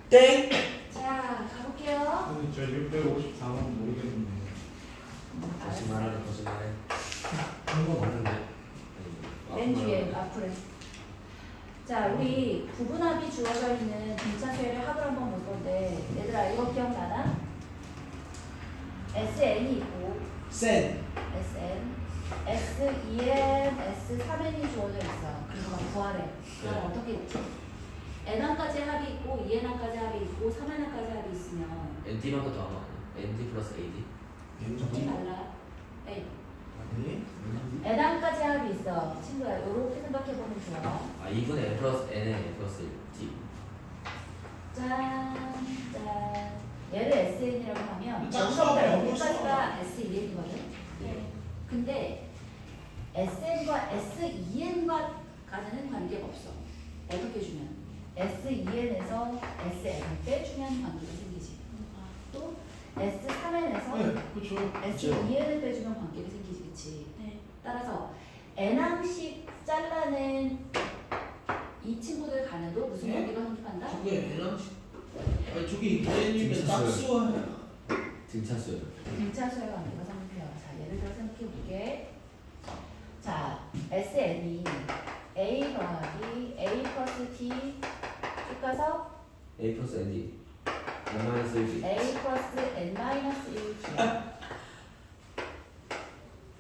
땡! 자, 가볼게요. 근데 저 654번 모르겠는데. 다시 말하래, 다시 말해. 한번 봤는데. 맨 뒤에 앞으로. 자, 우리 부분합이 주어져 있는 등차수열의 합을 한번 볼 건데, 얘들아 이거 기억나나? SN이 있고 센! SN, S2N, S3N이 주어져 있어. 그래서 막 구하래. 그럼 어떻게 있지? N1까지 합이 있고 2N1까지 합이 있고 3N1까지 합이 있으면 NT만큼 더 하면 NT 플러스 AD? 조금 달라. A. 아니? N1까지 합이 있어. 친구야, 요렇게 생각해보면 좋아. 아, 2분의 N 플러스 N에 N 플러스 T. 짠, 짠. 얘를 SN이라고 하면 짝수하고 여기까지가 S2N이거든. 네. 근데 SN과 S2N과까지는 관계가 없어. 어떻게 주면? S2N에서 SN을 빼주면 관계가 생기지. 또 S3N에서 네, 그쵸. S2N을 빼주면 관계가 생기지, 그치? 네. 따라서 N항씩 잘라낸 이 친구들 간에도 무슨 네? 관계가 성립한다? 저게 N항식. 아니, 저기 N이면 짝수야. 등차수요. 등차수의 관계가 성립해요. 자, 예를 들어 생각해볼게. 자, SN이 A 더하기 A 플러스 T 쭉 가서 A 플러스 ND. N 마이너스 1D. A 플러스 N 마이너스 1T야.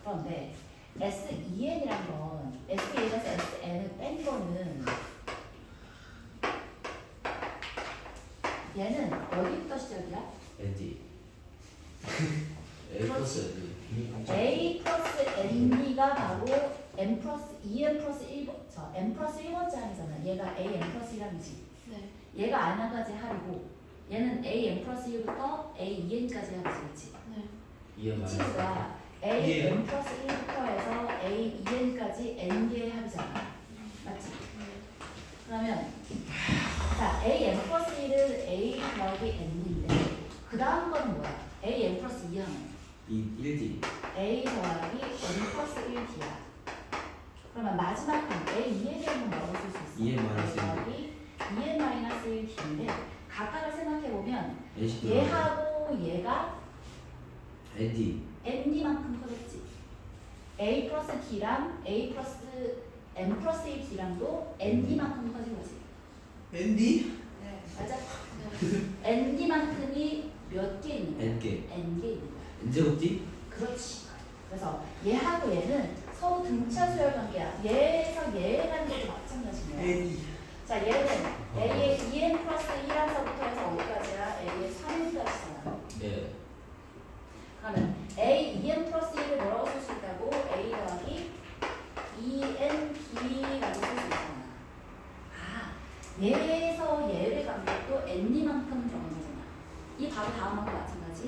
그런데 S2N이란 건 S2N에서 SN을 뺀 거는 얘는 어디부터 시작이야? ND. A 플러스 ND. A 플러스 ND가 바로 M 플러스 2N 플러스 1번, M 플러스 1번째 합이잖아. 얘가 A M 플러스 1합이지. 네. 얘가 안나까지 합이고 얘는 A M 플러스 1부터 A 2N까지 합이지. 그치? 네. E M 이 마이너스. 친구가 A M 플러스 1부터 해서 A 2N까지 N개의 합이잖아. 맞지? 그러면 자 A M 플러스 1은 A 더하기 N인데 그 다음 건 뭐야? A M 플러스 2하면 1D. A 더하기 N 플러스 1D야. 그러면 마지막 건 A 2N을 뭐라고 쓸 수 있어? 2N 마이너스 1D. 더하기 2N 마이너스 1D인데 각각을 생각해보면 NC 얘하고 얘가 ND. ND만큼 커졌지. A 플러스 D랑 A 플러스 M 플러스 1D랑도 ND만큼 커진 거지. ND? 네, 맞아. ND만큼이 몇 개 있는 거야? N개. N개 있는 거야. N제곱 D? 그렇지. 그래서 얘하고 얘는 서로 등차 수열 관계야. 얘에서 얘라는 것도 마찬가지야. ND. 자, 얘는 A의 2n 플러스 1항서부터 해서 어디까지야? A의 3n까지잖아. 네. 그러면 A 2n 플러스 1을 뭐라고 쓸 수 있다고? A 더하기 2nB라고 쓸 수 있잖아. 아, 얘에서 얘를 간 것도 n이만큼 적은 거잖아. 이 바로 다음 항도 마찬가지.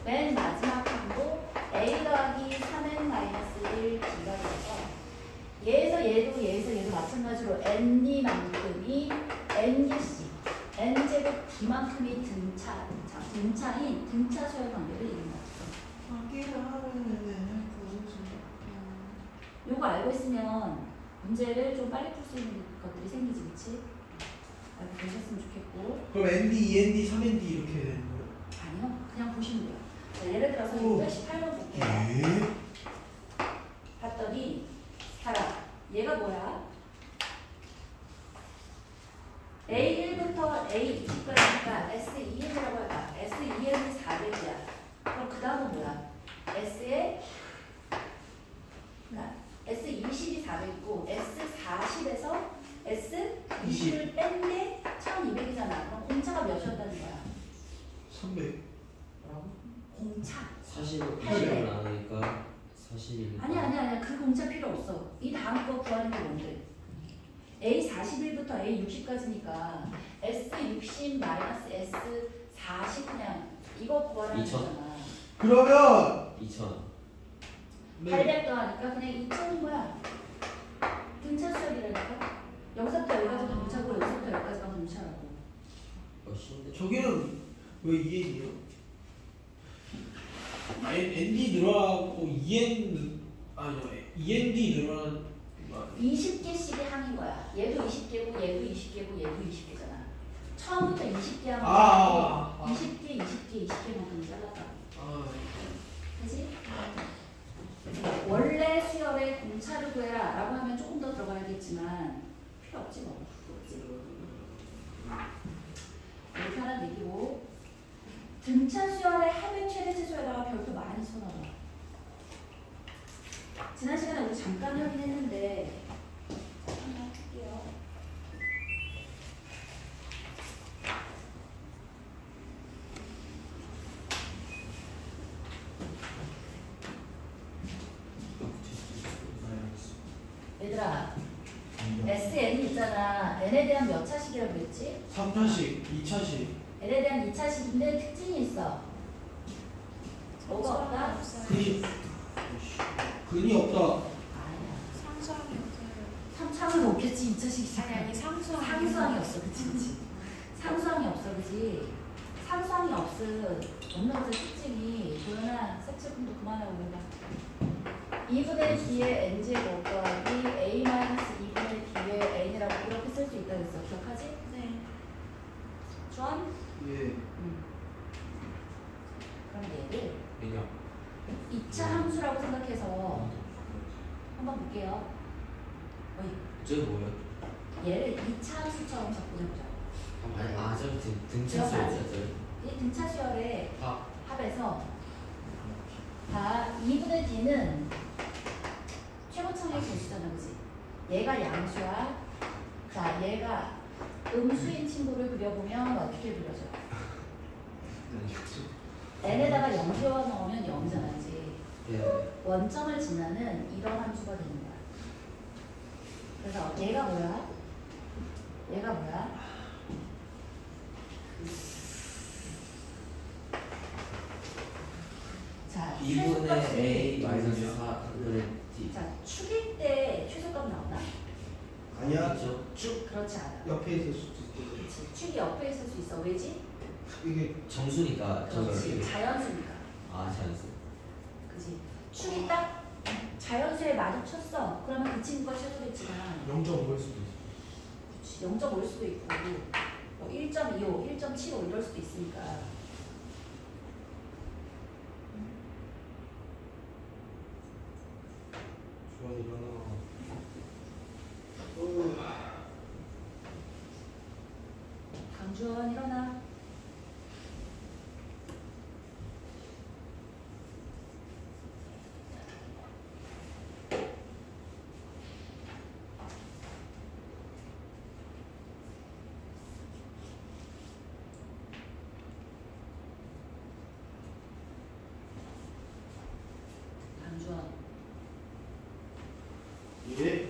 맨 마지막 항도 A 더하기 3n 마이너스 1B가 돼서 얘에서 얘도 마찬가지로 n이만큼이 n개씩 n제곱 d만큼이 등차인 등차 수열 관계를 이룬다. 요거 알고 있으면 문제를 좀 빨리 풀 수 있는 것들이 생기지, 그치? 알고 계셨으면 좋겠고. 그럼 ND, END, 3ND 이렇게 되는 거예요? 아니요, 그냥 보시면 돼요. 자, 예를 들어서 오. 618번 볼게요. 네. 봤더니 봐라, 얘가 뭐야? A1부터 A20까지니까 S2N이라고 할까? S2N이 400이야. 그럼 그 다음은 뭐야? S에 S20이 400이고 S40에서 S20을 뺀 게 1200이잖아. 그럼 공차가 몇이었다는 거야? 300. 뭐라고? 공차. 40을 80을 나누니까 41. 아니야. 그 공차 필요 없어. 이 다음 거 구하는 게 뭔데? A41부터 A60까지니까 S60 마이너스 S40 그냥 이거 구하라는 2000? 거잖아. 그러면 2000. 800 더하니까 그냥 2,000인 거야. 등차 수열이라니까. 여기서부터 여기까지가 등차고 여기서부터 여기까지가 등차라고. 쉬운데? 저기는 왜 2N이요? ND 늘어나고 2N 아니요 2ND 늘어난 20개씩의 항인 거야. 얘도 20개고 얘도 20개고 얘도 20개잖아. 처음부터 20개 20개 하면 20개, 20개, 20개만큼 잘랐다. 그지? 원래 수열의 공차를 구해라 라고 하면 조금 더 들어가야겠지만 필요 없지 뭐. 이렇게 하나 내기고 등차 수열의 합의 최대 최소에다가 별표 많이 써놔봐. 지난 시간에 우리 잠깐 하긴 했는데 잠깐만 할게요. 얘들아 SN이 있잖아. n에 대한 몇 차식이라고 했지? 3차식, 2차식. n에 대한 2차식인데 특징이 있어. 뭐가 없다? 근이 없다. 아니야. 상수함이 없어요. 3차는 없겠지. 2차식이 아니 상수함. 상수항이 없어. 그치. 상수항이 없어. 그치. 상수항이 없는 것의 특징이 도연아 색칠품도 그만하고 해봐. 2분의 D의 N제곱 더하기 A-2분의 D의 N이라고 이렇게 쓸 수 있다 그랬어. 기억하지? 네. 주한? 예. 그럼 얘를 왜냐? 2차 함수라고 생각해서 한번 볼게요. 어이, 저게 뭐예요? 얘를 2차 함수처럼 접근해보자. 저 등차 수였죠. 이 등차 수열의 아, 합에서 다 2분의 D는 최고창의 개수잖아, 그지? 얘가 양수야. 자, 얘가 음수인 친구를 그려보면 어떻게 그려져? n에다가 0 지워 넣으면 0이잖아, 그지? 예. 원점을 지나는 이런 함수가 되는 거야. 그래서 얘가 뭐야? 얘가 뭐야? 자, 2분의 최소값이- A 마이너스 4분의 D. 자, 축일 때 최소값 나오나? 아니야. 그렇죠. 축 그렇지 않아. 옆에 있을 수도 있고. 그렇지. 축이 옆에 있을 수 있어. 왜지? 이게 정수니까 그렇지. 자연수니까. 아, 자연수. 그지? 축이 딱 자연수에 마주쳤어. 그러면 그 친구가 최소겠지만 0.5일 수도 있어. 그치. 0.5일 수도 있고 뭐 1.25, 1.75 이럴 수도 있으니까. 주원 일어나. 강주원 일어나. 강주원. 예.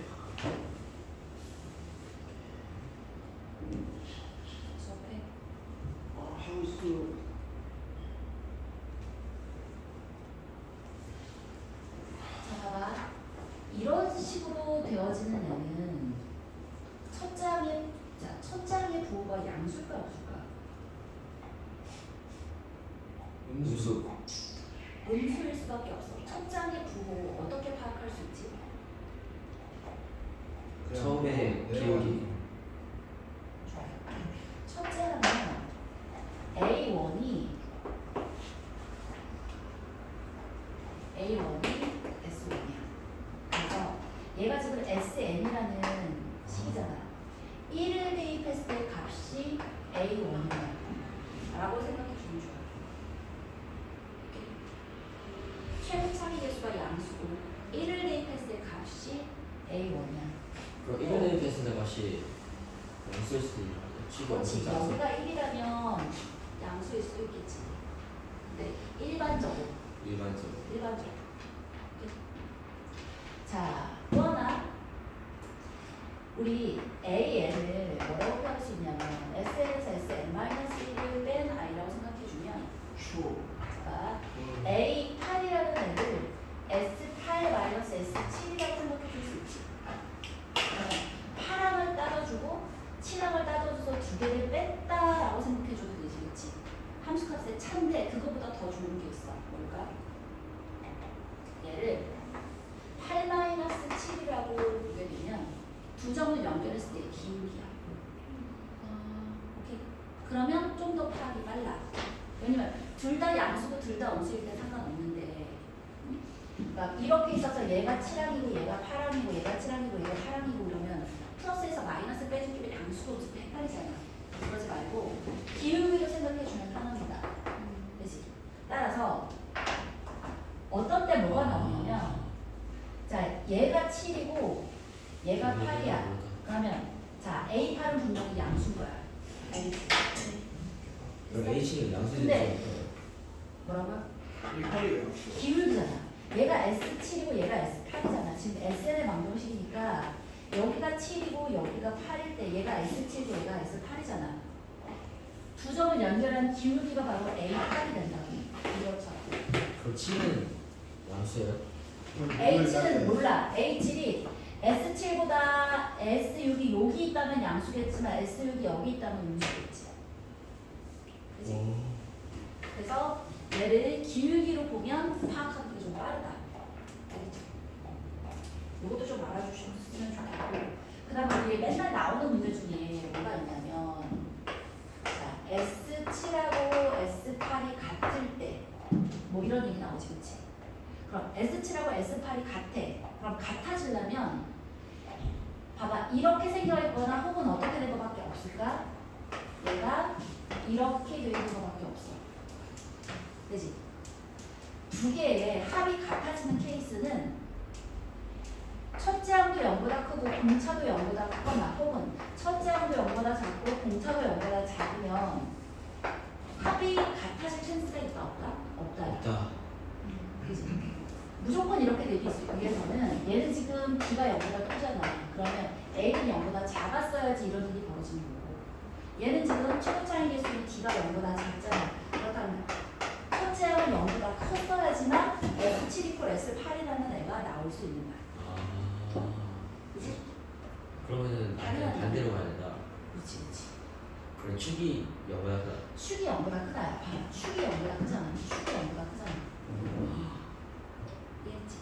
수업해. 하고 있어. 자, 봐봐. 이런 식으로 되어지는 애는 첫 장의 부호가 양수일까 없을까? 음수. 음수일 수밖에 없어. 첫 장의 부호 어떻게 파악할 수 있지? 처음에 기억이. 좋아요. 첫째 하나는 A1이 S1이야. 그래서 얘가 지금 SN이라는 식이잖아. 1을 대입했을 때 값이 A1이야 라고 생각해 주면 좋아. 최고차기 개수가 양수고 1을 대입했을 때 값이 A1이야. 그럼 1을 대입했을 때 값이 양수일 수도 있나? 취가 그렇지. 없는 양수. 0과 1이라면 양수일 수도 있겠지. 근데 일반적으로. 일반적으로. 자, 또 하나. 우리 AN을 뭐라고 표현할 수 있냐면 SN에서 SN-1을 뺀 I라고 생각해주면 자, A8이라는 애를 S8-S7이라고 생각해줄 수 있지. 그러면 8항을 따져주고 7항을 따져줘서 두 개를 뺐다라고 생각해줘도 되지. 함수값의 차인데 그거보다 더 좋은 게 있어. 뭘까? 얘를 8-7이라고 보게 되면 두 점을 연결했을 때 기울기야. 오케이. 그러면 좀 파악이 빨라. 왜냐면 둘 다 양수고 둘 다 음수일 때 상관없는데, 그러니까 이렇게 있어서 얘가 7항이고 얘가 8항이고 얘가 7항이고 얘가 8항이고 이러면 플러스에서 마이너스 빼주기로 양수고 음수 때 헷갈리잖아. 그러지 말고 기울기로 생각해주면 편합니다. 그치? 따라서 어떤 때 뭐가 나오냐면, 자, 얘가 7이고 얘가 8이야. 그러면 자, A8은 분명히 양수인 거야. 알겠지? 그럼 H는 양수일 근데 때 뭐라고요? 이 팔이에요. 기울기잖아. 얘가 S7이고 얘가 S8이잖아. 지금 SN의 방정식이니까 여기가 7이고 여기가 8일 때 얘가 S7이고 얘가 S8이잖아. 두 점을 연결한 기울기가 바로 A8이 된다고. 이것처럼. 그럼 7은 양수예요? H7은 몰라. H7이 S7보다 S6이 여기 있다면 양수겠지만 S6이 여기 있다면 음수겠지. 그치? 그래서 얘를 기울기로 보면 파악하는 게 좀 빠르다. 알겠죠? 이것도 좀 알아주시면 좋겠고, 그 다음에 우리 맨날 나오는 문제 중에 뭐가 있냐면, 자, S7하고 S8이 같을 때 뭐 이런 얘기 나오지, 그치? 그럼 S7하고 S8이 같아. 그럼 같아지려면 봐봐, 이렇게 생겨있거나 혹은 어떻게 된 것밖에 없을까? 얘가 이렇게 돼 있는 것밖에 없어. 그지? 두 개의 합이 같아지는 케이스는 첫째 항도 0보다 크고 공차도 0보다 크거나, 혹은 첫째 항도 0보다 작고 공차도 0보다 작으면 합이 같아질 찬스가 있다 없다? 없다. 없다. 그지? 무조건 이렇게 되기 위해서는 얘는 지금 B가 0보다 크잖아. 그러면 A는 0보다 작았어야지 이런 일이 벌어지는 거고, 얘는 지금 최고차의 개수는 D가 0보다 작잖아. 그렇다면 첫째 항은 0보다 컸어야지만 S7 이퀄 S8이라는 애가 나올 수 있는 거야. 아. 그지? 그러면은 당연하다. 반대로 가야 된다. 그렇지, 그렇지. 그럼 축이 0보다 크다. 축이 0보다 크다. 봐봐. 축이 0보다 크잖아. 축이 0보다 크잖아. 이해했지?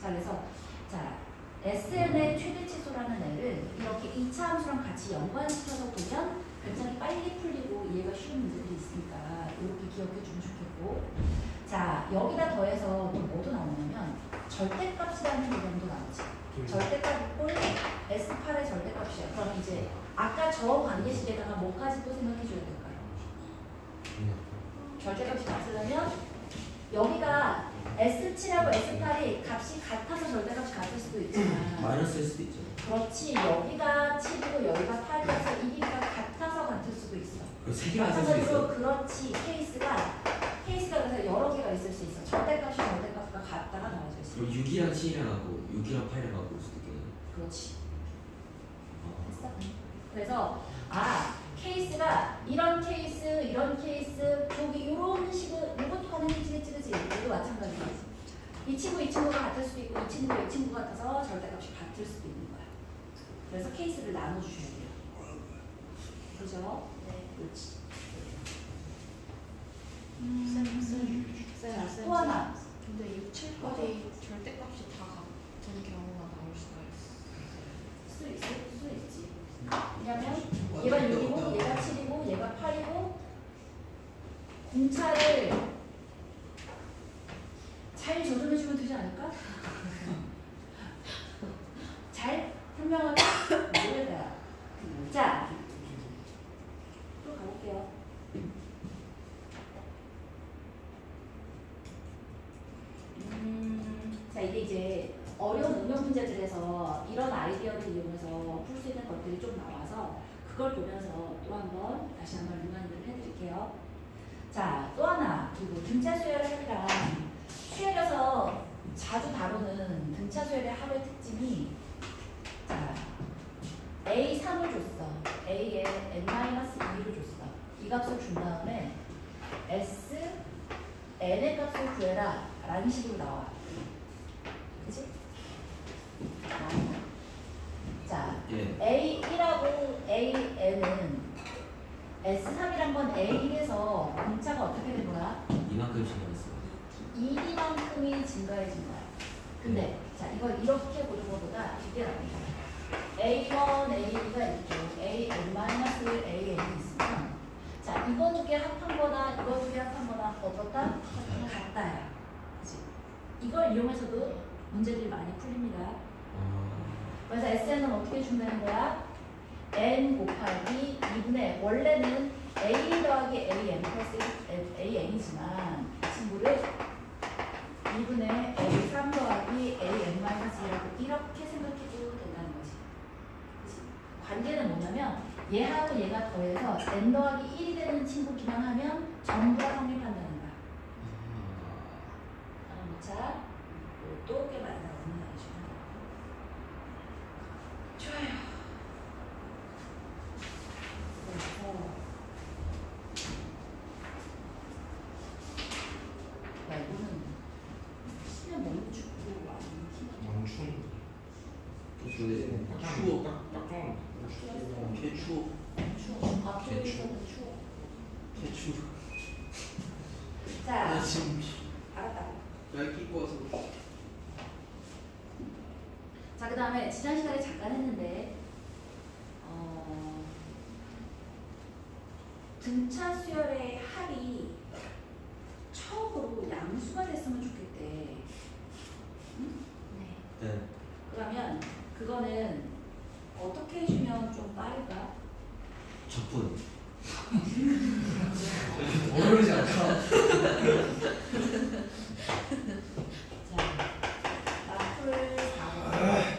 자, 그래서 자, SN의 최대치수라는 애를 이렇게 2차 함수랑 같이 연관시켜서 보면 굉장히 빨리 풀리고 이해가 쉬운 문제들이 있으니까 이렇게 기억해 주면 좋겠고, 자, 여기다 더해서 또 뭐도 나오냐면 절대값이라는 개념도 나오지. 절대값 꼴 S8의 절대값이야. 그럼 이제 아까 저 관계식에다가 뭐까지 또 생각해 줘야 될까요? 절대값이 같으려면 여기가 S7하고 S8이 값이 같아서 절대값이 같을 수도 있지만, 마이너스일 수도 있죠. 그렇지, 여기가 7이고 여기가 8이어서 이 길이가 같아서 같을 수도 있어. 그럼 세 개가 같을 수도 있어. 그렇지. 케이스가 그래서 여러 개가 있을 수 있어. 절대값과 같다가 나와져 있어. 그럼 6이랑 7이랑 하고 6이랑 8이랑 하고 올 수도 있겠네. 그렇지. 됐어. 그래서 케이스가 이런 케이스, 여기 이런 식으로 이것도 가능해지겠지, 그치? 이것도 마찬가지야. 이 친구가 같을 수도 있고 이 친구 같아서 절대값이 같을 수도 있는 거야. 그래서 케이스를 나눠주셔야 돼요. 그죠? 네. 그렇지. 또 하나. 근데 6, 7까지 절대값이 다 같은 경우가 나올 수가 있어. 수 있지. 왜냐면 얘가 6이고 얘가 7이고 얘가 8이고 공차를 잘 조정해주면 되지 않을까? 잘 설명하면 모르겠다. 자, 또 가볼게요. 자, 이게 이제 어려운 응용 문제들에서 이런 아이디어를 이용해서 풀 수 있는 것들이 좀 나와서 그걸 보면서 또 한번 다시 한번 리마인드를 해드릴게요. 자, 또 하나. 그리고 등차 수열 합이랑 수열에서 자주 다루는 등차 수열의 합의 특징이, 자, A3을 줬어. A에 N-2를 줬어. 이 값을 준 다음에 S, N의 값을 구해라 라는 식으로 나와. 그치? 자, 예. A1하고 AN은 S3이란 건 A1에서 공차가 어떻게 된 거야? 이만큼 증가했어. 2D만큼이 증가해진 거야. 근데 자, 이걸 이렇게 보는 것보다 이게 납니다. A1, A2가 있고 AN-1, AN이 있으면, 자, 이거는 어떻다? 같다야. 그치? 이걸 이용해서도 문제들이 많이 풀립니다. 그래서 SN은 어떻게 준다는 거야? n 곱하기 2분의 원래는 a 더하기 an 플러스 an이지만 이 친구를 2분의 a3 더하기 an 마이너스 2라고 이렇게 생각해도 된다는 거지. 그치? 관계는 뭐냐면 얘하고 얘가 더해서 n 더하기 1이 되는 친구기만 하면 전부 다 성립한다는 거야. 자, 이것도 꽤 많이 나오는 아이죠. 좋아요. 야, 이거는 시면 너무 춥고 아니면 멈춘. 추워. 추워. 딱 개 추워. 추워. 앞쪽에서는 추워. 개 추워. 자, 지금 알았다. 날 끼고 와서. 자, 그 다음에 지난 시간에 잠깐 했는데 등차 수열의 합이 처음으로 양수가 됐으면 좋겠대. 응? 네. 그러면 그거는 어떻게 해주면 좀 빠를까? 적분. 어려우지 않다. 자, 마플 4번.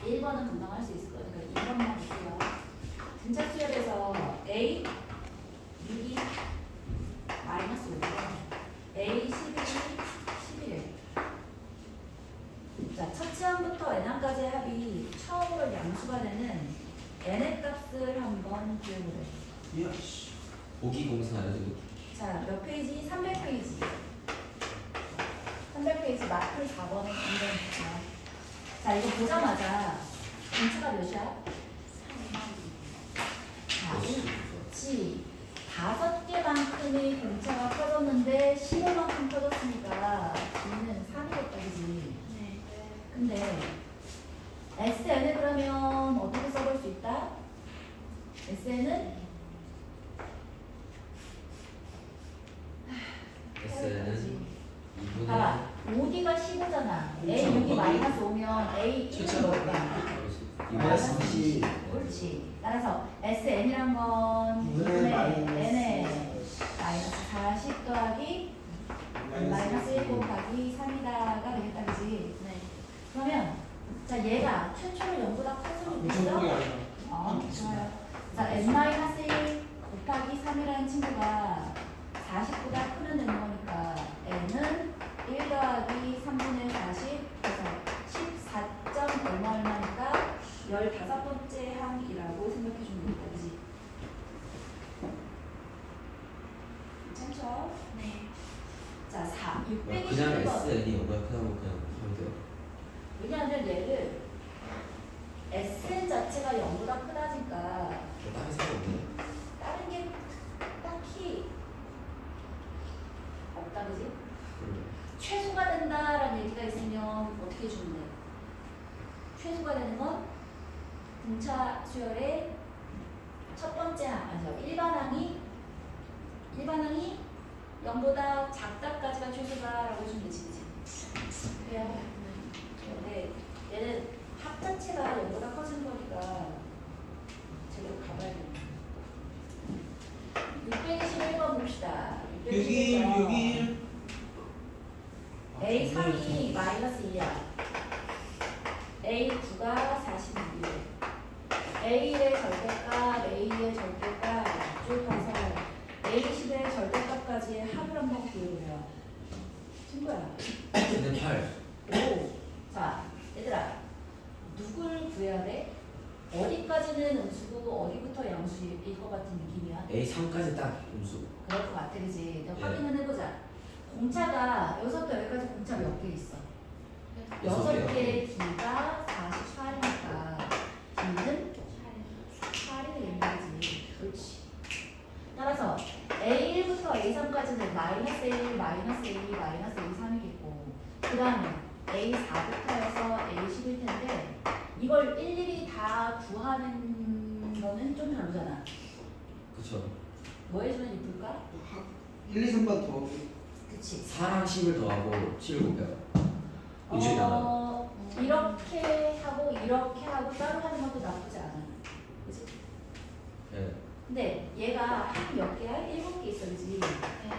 1번은 금방 할 수 있을 거니까 2번만 볼게요. 등차 수열에서 A 6이 마이너스 5고 A 11이 11이에요. 자, 첫 치환부터 n항까지의 합이 처음으로 양수가 되는 n의 값을 한번 구해보래. 야 씨. 보기 공사 알려주고. 자, 몇 페이지? 300페이지. 300페이지 마플 4번에 굉장히 자, 이거 보자마자 등차가 몇이야? 4지. 5개만큼의 공차가 퍼졌는데 15만큼 퍼졌으니까 B는 3이겠다, 그지? 네. 근데 SN을 그러면 어떻게 써볼 수 있다? SN은 S는 2분의 봐봐, 5D가 15잖아. A 6이 마이너스 5면 A 1은 뭘까? 마이너스 20. 그렇지. 따라서 SN이란 건 2분의 N의 마이너스 40 더하기 마이너스 1 곱하기 3이다가 되겠다, 그지? 네. 그러면 자, 얘가 최초로 0보다 컸으면 엄청 좋겠어? 크게 아니야. 좋아요. 자, n-1 곱하기 3이라는 친구가 40보다 크면 되는 거니까 n은 1 더하기 3분의 40 그래서 14점 얼마니까 15번째 항이라고 생각해 주면 되겠다, 그지? 괜찮죠? 네. 자, 4, 그냥 621번. SN이 뭐야? 그냥 하면 돼요. 왜냐하면 얘를 SN 자체가 0보다 크다니까 저 다른 생각 없네. 다른 게 딱히 없다, 그지? 최소가 된다라는 얘기가 있으면 어떻게 해주면 돼? 최소가 되는 건 등차 수열의 첫 번째 항, 아니죠. 일반항이 0보다 작다까지가 최소다라고 해주면 되지, 그지? 그래요? 근데 얘는 합 자체가 0보다 커지는 거니까 제대로 가봐야겠네. 621번 봅시다. 621. A3이 마이너스 2야. A9가 46이래. A1의 절대값, A2의 절대값 쭉 가서 A10의 절대값까지의 합을 한번 구해보려. 친구야. S는 8. 오. 자, 얘들아. 누굴 구해야 돼? 어디까지는 음수고 어디부터 양수일 것 같은 느낌이야? A3까지 딱 음수. 그럴 것 같아, 그지? 네. 확인을 해보자. 공차가 여기서부터 여기까지 공차 몇 개 있어? 여섯 6개의 D가 48이니까 D는 8이 되는 거지. 그렇지. 따라서 A1부터 A3까지는 마이너스 1, 마이너스 2, 마이너스 2, 3이겠고 그 다음에 A4부터여서 A10일 텐데 이걸 일일이 다 구하는 거는 좀 별로잖아. 그쵸. 뭐 해주면 이쁠까? 1, 2, 3번 더. 그치. 4랑 10을 더하고 7을 곱해요. 이쪽이잖아. 이렇게 하고 따로 하는 것도 나쁘지 않아. 그치? 네. 근데 얘가 한 몇 개야? 7개 있어, 그지?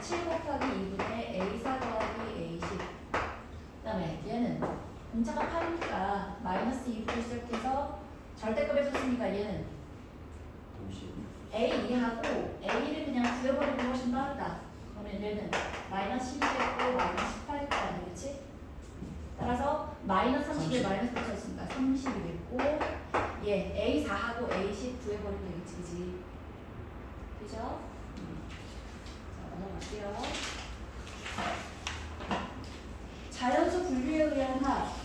7 곱하기 2분의 A4 더하기 A10. 그 다음에 얘는 공차가 8이니까 마이너스 2부터 시작해서 절대값에 썼으니까 얘는 50. A2하고 A를 그냥 구해버리는 게 훨씬 빠르다. 그러면 얘는 마이너스 12겠고 마이너스 18일 거 아니야, 그치? 따라서 마이너스 30을 마이너스 붙였으니까 30이겠고 얘 A4하고 A10 구해버리면 되겠지, 그치? 그죠? 자, 넘어갈게요. 자연수 분류에 의한 합.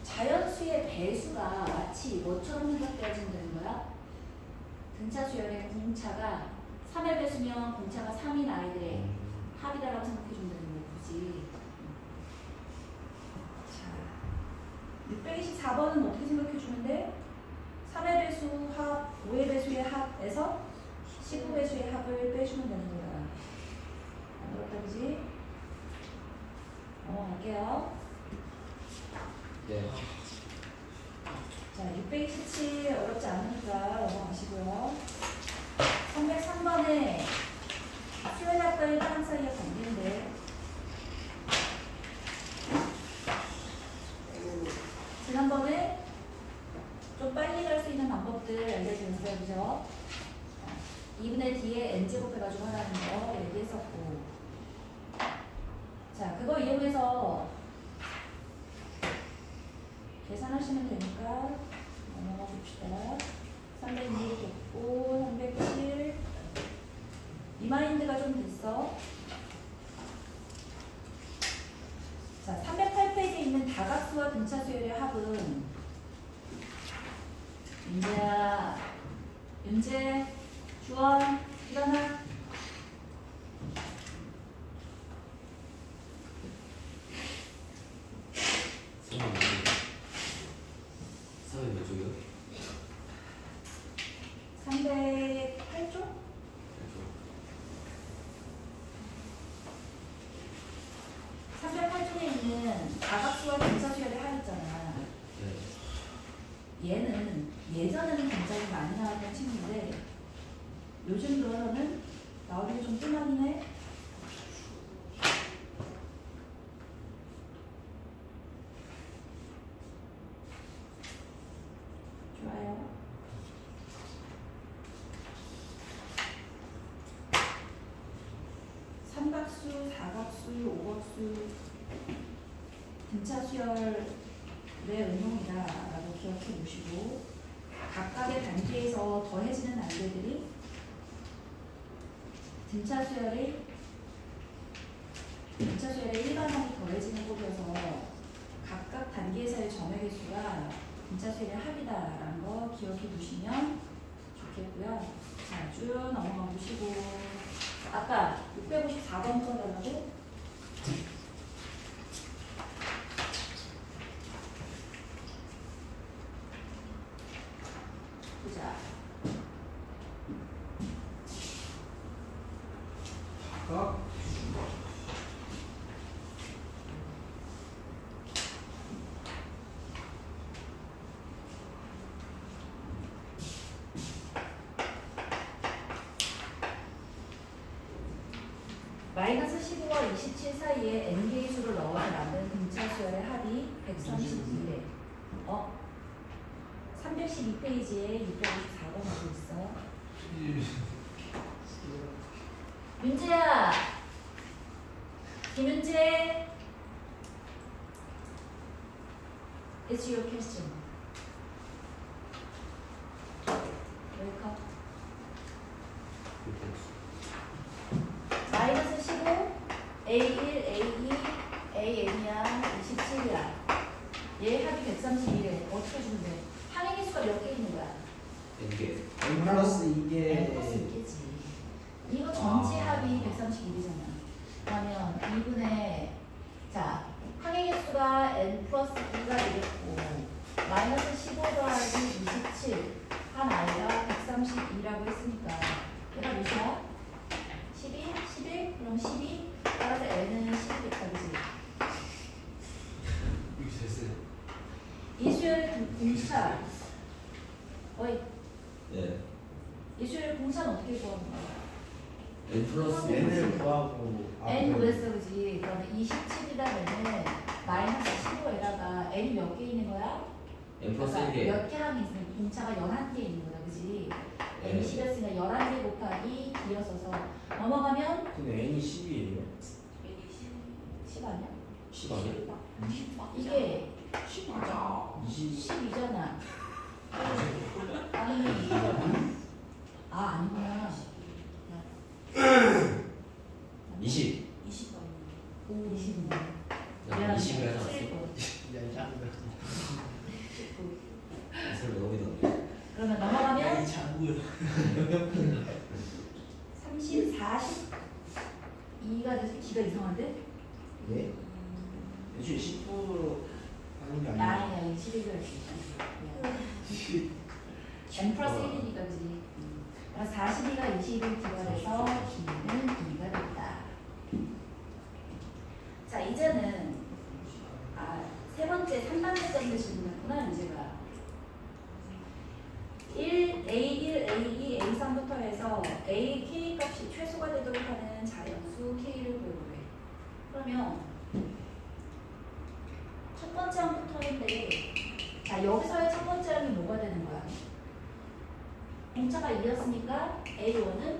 자연수의 배수가 마치 뭐처럼 생각되어지면 되는 거야? 등차 수열의 공차가 3의 배수면 공차가 3인 아이들의 합이다라고 생각해주면 되는 거지. 자, 624번은 어떻게 생각해주면 돼? 3의 배수 합, 5의 배수의 합에서 15배수의 합을 빼주면 되는 거야. 안 그렇다, 그지? 넘어갈게요. 네. 자, 627 어렵지 않으니까 넘어가시고요. 303번에 수열합과 일반항 사이의 관계인데 지난번에 좀 빨리 갈 수 있는 방법들 알려드렸어요, 그죠? 2분의 D에 N제곱 해가지고 하라는 거 얘기했었고, 자, 그거 이용해서 계산하시면 되니까 넘어가 봅시다. 306 됐고 307 리마인드가 좀 됐어. 자, 308페이지에 있는 다각수와 등차수열의 합은 윤재야, 윤재, 주원, 일어나. 사회 몇 쪽이요? 308쪽? 308쪽에 있는 다각수와 등차수열의 합 있잖아. 네. 얘는 예전에는 굉장히 많이 나왔던 친구인데 요즘 들어서는 나오기가 좀 뜸하긴 해. 좋아요. 삼각수, 사각수, 오각수 등차수열의 응용이다라고 기억해 보시고 각각의 단계에서 더해지는 난제들이 등차수열의 일반항이 더해지는 꼴이어서 각각 단계에서의 점의 개수가 등차수열의 합이다라는 거 기억해 두시면 좋겠고요. 자, 쭉 넘어가 보시고 아까 654번 풀어달라고? 보자. 각 마이너스 15와 27 사이에 n개의 수를 넣어서 만든 등차수열의 합이 132래. 312페이지에 654번 하고 있어. 윤재야, 김윤재, it's your question. 웰컴. 마이너스 15, A1, A2, AN이야, 27이야. 얘 합이 132래. 어떻게 주면 돼? 항의 개수가 몇 개 있는 거야? N개. N 플러스 N 2개. 플러스 2개지. 이거 전체 합이 131이잖아. 그러면 2분의, 자, 항의 개수가 N 플러스 2가 되겠고, 마이너스 15 더하기 27 합 공차. 어이, 네. 예수의 공차는 어떻게 구하는 거야? n 플러스 n을 구하고 n 구했어, 그지? 그러면 27이라면은 마이너스 15에다가 n이 몇 개 있는 거야? n 플러스 그러니까 1개. 몇 개 항이 있으면 공차가 11개 있는 거야, 그지? n이 10이었으니까 11개 곱하기 D였어서 넘어가면 근데 n이 10이에요. 10 아니야? 10 아니야? 이게 10 맞아. 12잖아. 아니면 2잖아. 아, 아니구나. 20. 20 오, 20이네. 나 20을 하지 않았어? 야, 짱이다. 이슬 너무 믿었네. 그러면 넘어가면 장구야. 30, 40, 2가 돼서 D가 이상한데? 예? 애초에 10%로 하는 게 아니에요. 아니야, 11을 n 플러스 1이니까 그지? 그래서 42가 21 D가 돼서 D는 D가 됐다. 자, 이제는 세 번째 3단계점을 질문했구나, 이제가. 1, A1, A2, A3부터 해서 A, K 값이 최소가 되도록 하는 자연수 K를 구해보래. 그러면 첫 번째 항부터인데, 자, 여기서의 첫 번째 항이 뭐가 되는 거야? 공차가 2였으니까 A1은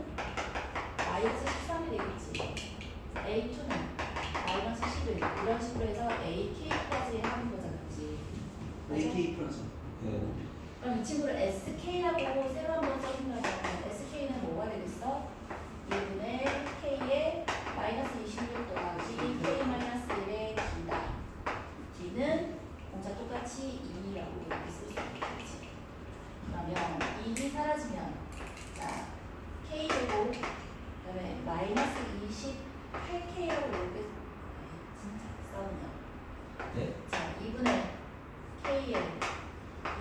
마이너스 13이 되겠지. A2는 마이너스 11 이런 식으로 해서 AK까지 하는 거잖아, 그치? AK 플러스. 네. 그럼 이 친구를 SK라고 새로 한번 써준다면 SK는 뭐가 되겠어? 1분의 K의 마이너스 26 더하기 K 마이너스 1의 D다. D는 공차 똑같이 2라고 이렇게 쓸 수 있겠지. 그러면 2이 사라지면 자 K 제곱 그다음에 마이너스 28K라고 이렇게 진짜 써면 네? 자 2분의 K의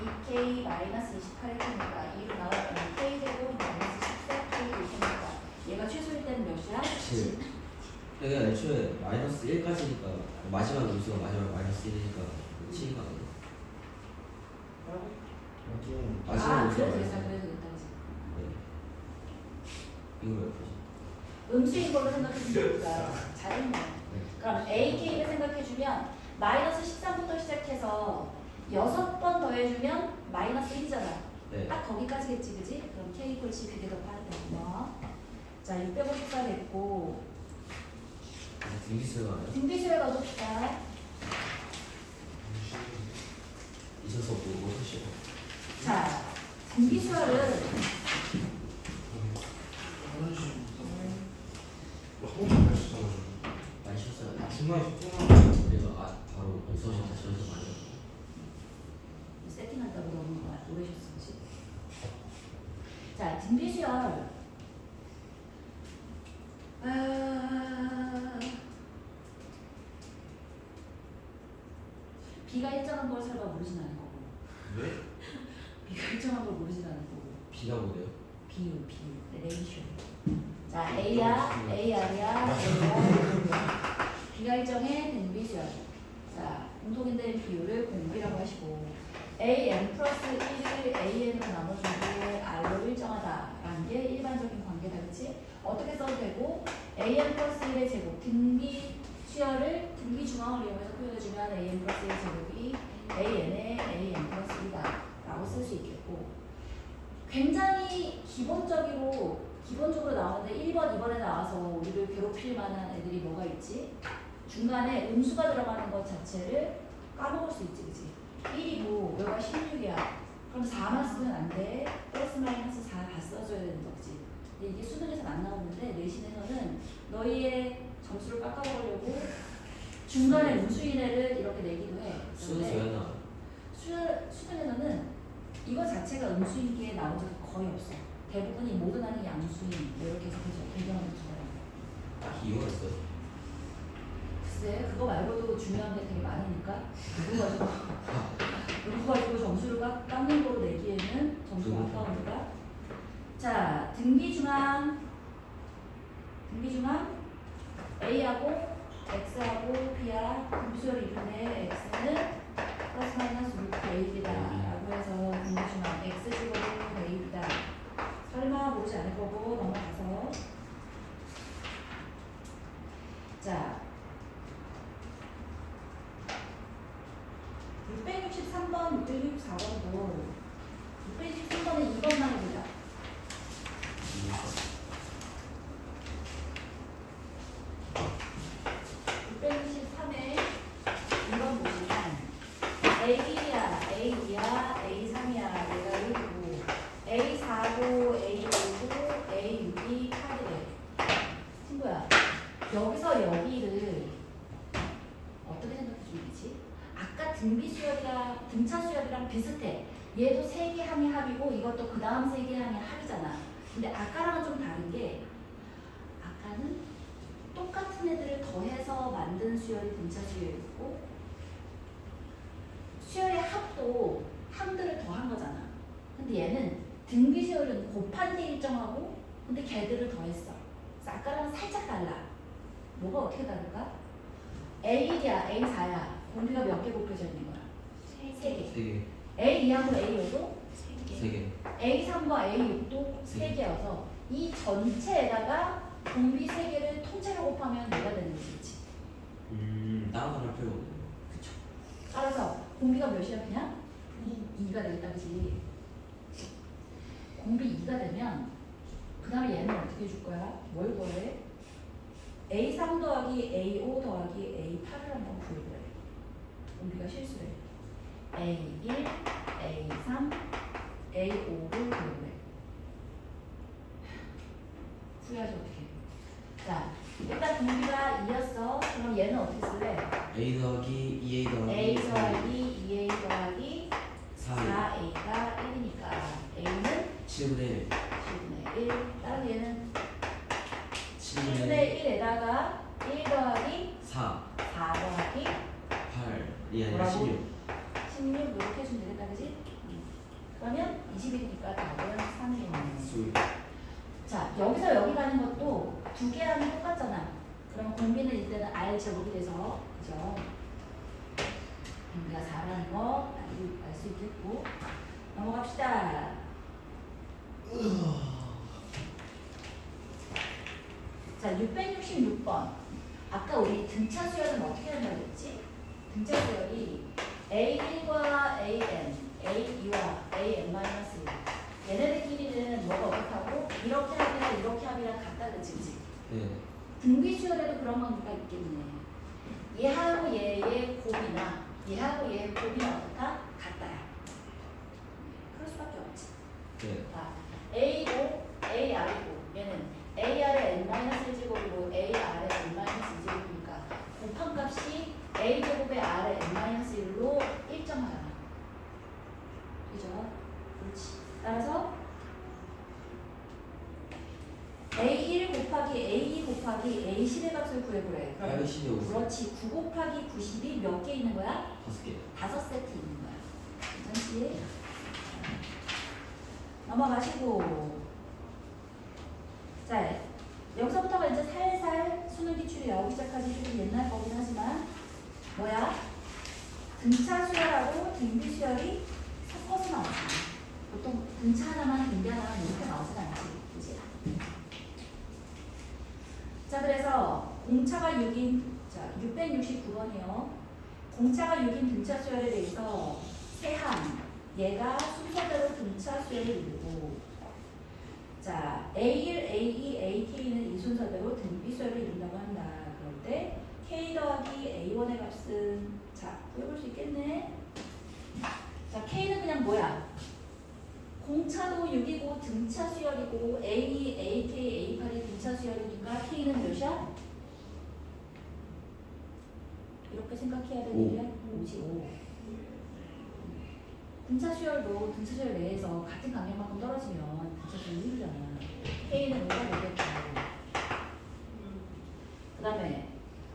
2K 마이너스 28일 테니까 2로 나왔더니 K 제곱 마이너스 14K 일 테니까 얘가 최소일 때는 몇이야? 7. 그러니까 애초에 마이너스 1까지니까 마지막 음수가 마지막 마이너스 1이니까 7이 가거든. 뭐라고? 마지막 음수가 그래도 마이너스 됐어 1. 그래도 됐다 그지? 네. 이거 왜 풀지? 음수인 걸로 생각해주니까 잘했네. 그럼 AK를 생각해주면 마이너스 13부터 시작해서 6번 더해주면 마이너스 1이잖아. 네. 딱 거기까지겠지, 그지? 그럼 K 꼴치 그게 더 파야 되구나. 자, 654 됐고 등기수가 나요? 등비수에 가봅시다. 있어서 뭐 쓰시오? 자, 등비수열은 많이 쉬었어요. 중간에 그래서 바로 수업실 다시 연습 많이 했고. 세팅한다고 너무 오래 쉬었지. 자, 등비수열. B가 일정한 걸 설마 모르진 않을 거고. 왜? B가 일정한 걸 모르진 않을 거고. 비가 뭐래요? 비율, 레이쇼. 자, A야, AR이야, A야. B가 일정의 등비수열. 자, 공통인된 비율을 공비라고 하시고 AN 플러스 1을 AN으로 나눠주고 R로 일정하다라는 게 일반적인 관계다, 그치? 어떻게 써도 되고 AN 플러스 1의 제곱, 등비수열을 등비중앙을 이용해서 표현해주면 AN 플러스 1의 제곱이 AN의 AN 플러스 1이다 라고 쓸 수 있겠고 굉장히 기본적으로 나오는데 1번, 2번에 나와서 우리를 괴롭힐 만한 애들이 뭐가 있지? 중간에 음수가 들어가는 것 자체를 까먹을 수 있지, 그치? 1이고 여기가 16이야. 그럼 4만 쓰면 안 돼. 플러스 마이너스 4 다 써줘야 되는 거지. 근데 이게 수능에서는 안 나오는데 내신에서는 너희의 점수를 깎아보려고 중간에 음수인 애를 이렇게 내기도 해. 수능에서 왜 나와요? 수능에서는 이거 자체가 음수인 게 나온 적이 거의 없어. 대부분이 모든 안이 양수인 뭐 이렇게 해서 배경을 두더라고. 딱히 이유가 있어요? 글쎄 그거 말고도 중요한 게 되게 많으니까 그거 가지고 점수를 깎는 거로 내기에는 점수가 아까우니까. 자, 등비중앙 A하고 X하고 B야. 등비수열을 이루네. X는 플러스 마이너스 루트 A이다. 623번은 이것만 해보자. 623에 이건 보시면 A1이야, A2야, A3이야, 얘가 1이고 A4고, A5고, A6이 8이래. 친구야, 여기서 여기를 어떻게 생각해 주면 되지? 아까 등비 수열이랑 등차 수열이랑 비슷해. 얘도 3개 항이 합이고 이것도 그 다음 3개 항이 합이잖아. 근데 아까랑은 좀 다른 게 아까는 똑같은 애들을 더해서 만든 수열이 등차 수열이고 수열의 합도 항들을 더한 거잖아. 근데 얘는 등비 수열은 곱한 게 일정하고 근데 걔들을 더했어. 그래서 아까랑은 살짝 달라. 뭐가 어떻게 다를까? A1이야, A4야. 공비가 몇 개 곱해져 있는 거야? 3개. 3개. A2하고 A5도 3개. A3과 A6도 3개여서 이 전체에다가 공비 3개를 통째로 곱하면 뭐가 되는 거지? 다른 사람 필요 없네. 그쵸. 따라서 공비가 몇이야 그냥? 2가 되겠다 그치? 공비 2가 되면 그 다음에 얘는 어떻게 해줄 거야? 뭘 구해? A3 더하기 A5 더하기 A8을 한번 구해보래. 공비가 실수래. A1, A3, A5를 구해보래. 후회하지 어떻게? 자, 일단 공비가 2였어. 그럼 얘는 어떻게 쓸래? A 더하기 2A 더하기 A 더하기 2A 더하기 4A 4A가 1이니까 A는 7분의 1 10분의 1. 다른 얘는 7분의 10분의 1에다가 1 더하기 4 4 더하기 8이 아니라 뭐라고? 16 16 이렇게 해주면 되겠다 그지? 그러면 20이니까 답은 3이겠네. 술 자, 여기서 여기 가는 것도 두 개 하면 똑같잖아. 그럼 공비는 이때는 R 제곱이 돼서 그죠? 공비가 4라는 거 알 수 있겠고 넘어갑시다. 자, 666번. 아까 우리 등차 수열은 어떻게 한다고 했지? 등차 수열이 A1과 AN, A2와 AN-1 얘네들끼리는 뭐가 어떻다고? 이렇게 합이랑 이렇게 합이랑 같다 그치? 네. 등비 수열에도 그런 관계가 있겠네. 얘하고 얘의 곱이나 얘하고 얘의 곱이나 어떻다? 같다야. 그럴 수밖에 없지. 네. 자, A5, AR이고 얘는 AR의 N-1제곱이고 AR의 N-2제곱이니까 곱한 값이 A제곱의 R의 N-1로 일정하잖아. 그죠? 그렇지. 따라서 A1 곱하기 A2 곱하기 A10의 값을 구해보래. 그럼 810이 어디 있어? 그렇지. 9 곱하기 90이 몇 개 있는 거야? 5개 5세트 있는 거야. 괜찮지? 넘어가시고. 자, 여기서부터가 이제 살살 수능 기출이 나오기 시작하지. 좀 옛날 거긴 하지만 뭐야? 등차 수열하고 등비 수열이 섞어서 나오지. 보통 등차 하나만 등비 하나만 이렇게 나오진 않지. 그치? 자, 그래서 공차가 6인, 자, 669번이요. 공차가 6인 등차 수열에 대해서 세항, 얘가 순서대로 등차 수열을 이루고, 자, A1, A2, AK는 이 순서대로 등비 수열을 이룬다고 한다. 그럴 때 K 더하기 A1의 값은, 자, 구해볼 수 있겠네. 자, K는 그냥 뭐야? 공차도 6이고 등차 수열이고 A2, AK, A8이 등차 수열이니까 K는 몇이야? 이렇게 생각해야 되는 게 55. 등차 수열도 등차 수열 내에서 같은 강력만큼 떨어지면 등차 수열이 이루잖아. K는 5가 되겠고. 그 다음에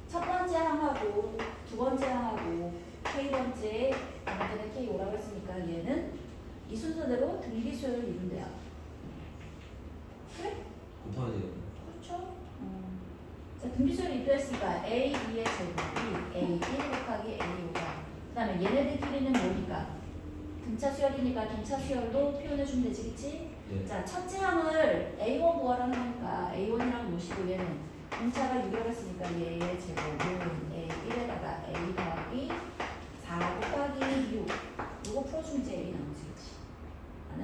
첫 번째 항하고 두 번째 항하고 K번째, 아무튼 K5라고 했으니까 얘는 이 순서대로 등비 수열을 이룬대요. 그래? 곱하면 돼요. 그렇죠. 자, 등비 수열을 이루었으니까 A2의 제곱이 A1 곱하기 A5가. 그 다음에 얘네들끼리는 뭐니까? 등차 수열이니까 등차 수열도 표현해주면 되지, 그치? 네. 자, 첫째 항을 A1 구하라는 거니까 A1이랑 놓으시고 얘는 등차가 6이라고 했으니까 얘의 제곱은 A1에다가 A 더하기 4 곱하기 6. 이거 풀어주면 이제 A 나오지, 그치? 안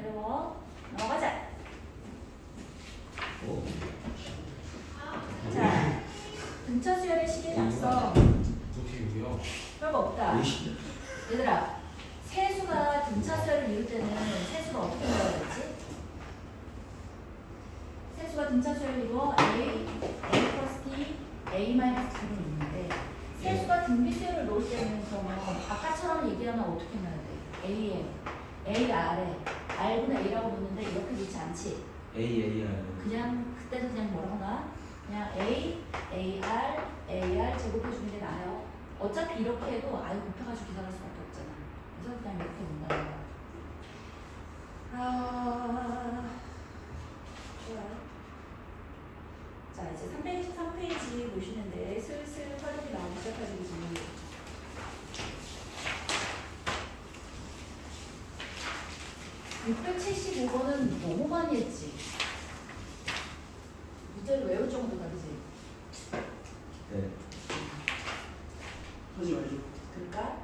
얘는 세수가 어떻게 나와야 되지? 세수가 등차 수열이고 A 플러스 T, A 마이너스 T는 있는데 세수가 등비 수열을 놓을 때는 그러면 아까처럼 얘기하면 어떻게 나야 돼? A R에 R분의 A라고 놓는데 이렇게 놓지 않지? A 그냥 그때도 그냥 뭐라고 나? 그냥 AR 제곱해주는 게 나아요. 어차피 이렇게 해도 아예 곱해가지고 계산할 수밖에 없잖아. 그래서 그냥 이렇게 논다는 거야. 좋아요. 자, 이제 323페이지 보시는데 슬슬 활용이 나오기 시작하지, 지금. (675번은) 너무 많이 했지. 문제를 외울 정도다, 그지? 네. 하지 말죠. 그럴까?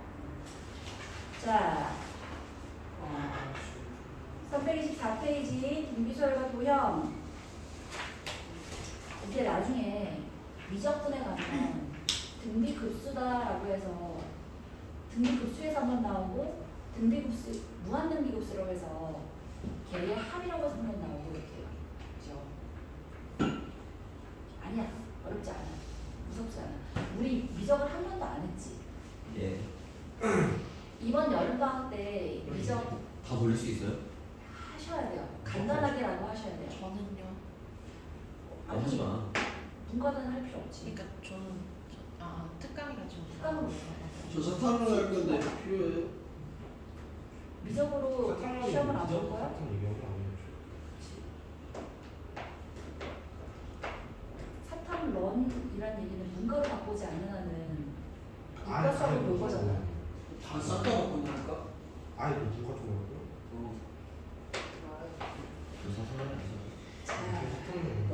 자, 324페이지 등비수열과 도형. 이게 나중에 미적분에 가면 등비급수다라고 해서 등비급수에서 한번 나오고 등비급수, 무한등비급수라고 해서 걔의 합이라고 해서 한번 나오고 이렇게 해요. 그죠? 아니야. 어렵지 않아. 무섭지 않아. 우리 미적을 한 번도 안 했지. 예. 이번 여름방학 때 미적 다 돌릴 수 있어요? 하셔야 돼요. 간단하게라도 하셔야 돼요. 저는요. 하지 마. 문과는 할 필요 없지. 그러니까 저는 특강이라죠. 특강은 못 저 사탕을 할 건데 필요해요? 미적으로 시험을 안 볼 거야? 사탕 런이란 얘기는 문과로 바꾸지 않는 한은 문과 수업을 볼 거잖아. 다 싹 다 바꾼다니까? 아니 누가 좀 어려워? 저 사상을 자,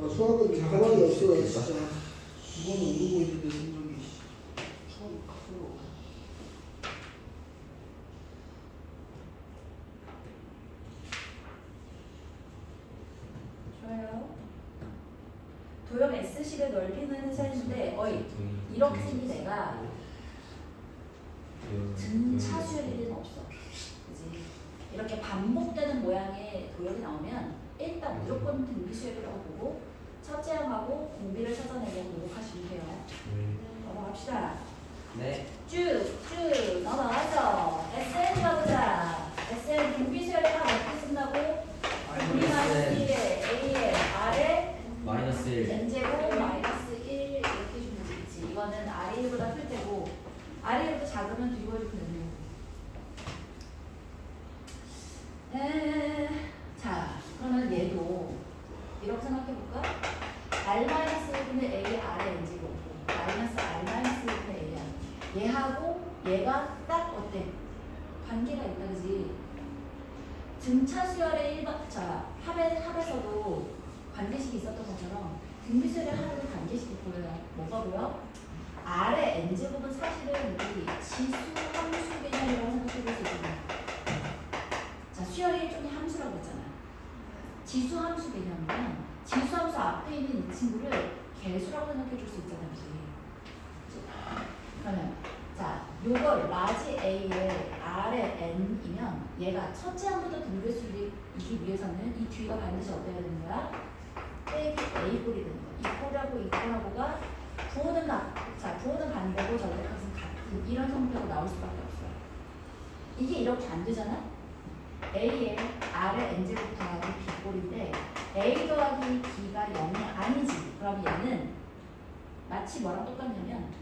아, 수학은 가만히 없어요 진짜. 두 번은 오르고 있는데 성적이. 좋아요. 도형 S식의 넓이는 셋인데 이렇게 생긴 애가 등차 수열일 리는 없어. 그지? 이렇게 반복되는 모양의 도형이 나오면 일단 무조건 등비 수열이라고 보고 첫째 항하고 공비를 찾아내려고 노력하시면 돼요. 넘어갑시다. 네. 쭉 넘어가서 SN 가보자. SN 등비 수열이랑 어떻게 쓴다고? 공비 마이너스 1에 A에 R에 마이너스 1. n제곱 마이너스 1 이렇게 주면 되겠지. 이거는 R1보다 클 때고 R1보다 작으면 뒤로 해주면 되네요. 자, 그러면 얘도 이렇게 생각해볼까? R-1분의 A, R의 n제곱 마이너스 R-1분의 A야. 얘하고 얘가 딱 어때? 관계가 있다, 그지? 등차 수열의 합에서도 관계식이 있었던 것처럼 등비수열의 합의 관계식이 보여요. 뭐가 보여? R의 n제곱은 사실은 우리 지수 함수 개념이라고 생각해 볼 수 있거든요. 자, 수열의 일종의 함수라고 했잖아. 지수 함수 개념이면 지수 함수 앞에 있는 이 친구를 개수라고 생각해 줄 수 있잖아, 그치? 그러면 자, 요걸 라지 A에 R의 N이면 얘가 첫째 항부터 등비수이기 위해서는 이 뒤가 반드시 어때야 되는 거야? 빼기 A 꼴이 되는 거야. 이 꼴하고 이 꼴하고가 부호는 부호는 반대고 저দের 값은 같은 이런 성격으로 나올 수밖에 없어요. 이게 이렇게 안 되잖아? A에 R의 N제곱 더하기 B 꼴인데 A 더하기 B가 0이 아니지. 그럼 얘는 마치 뭐랑 똑같냐면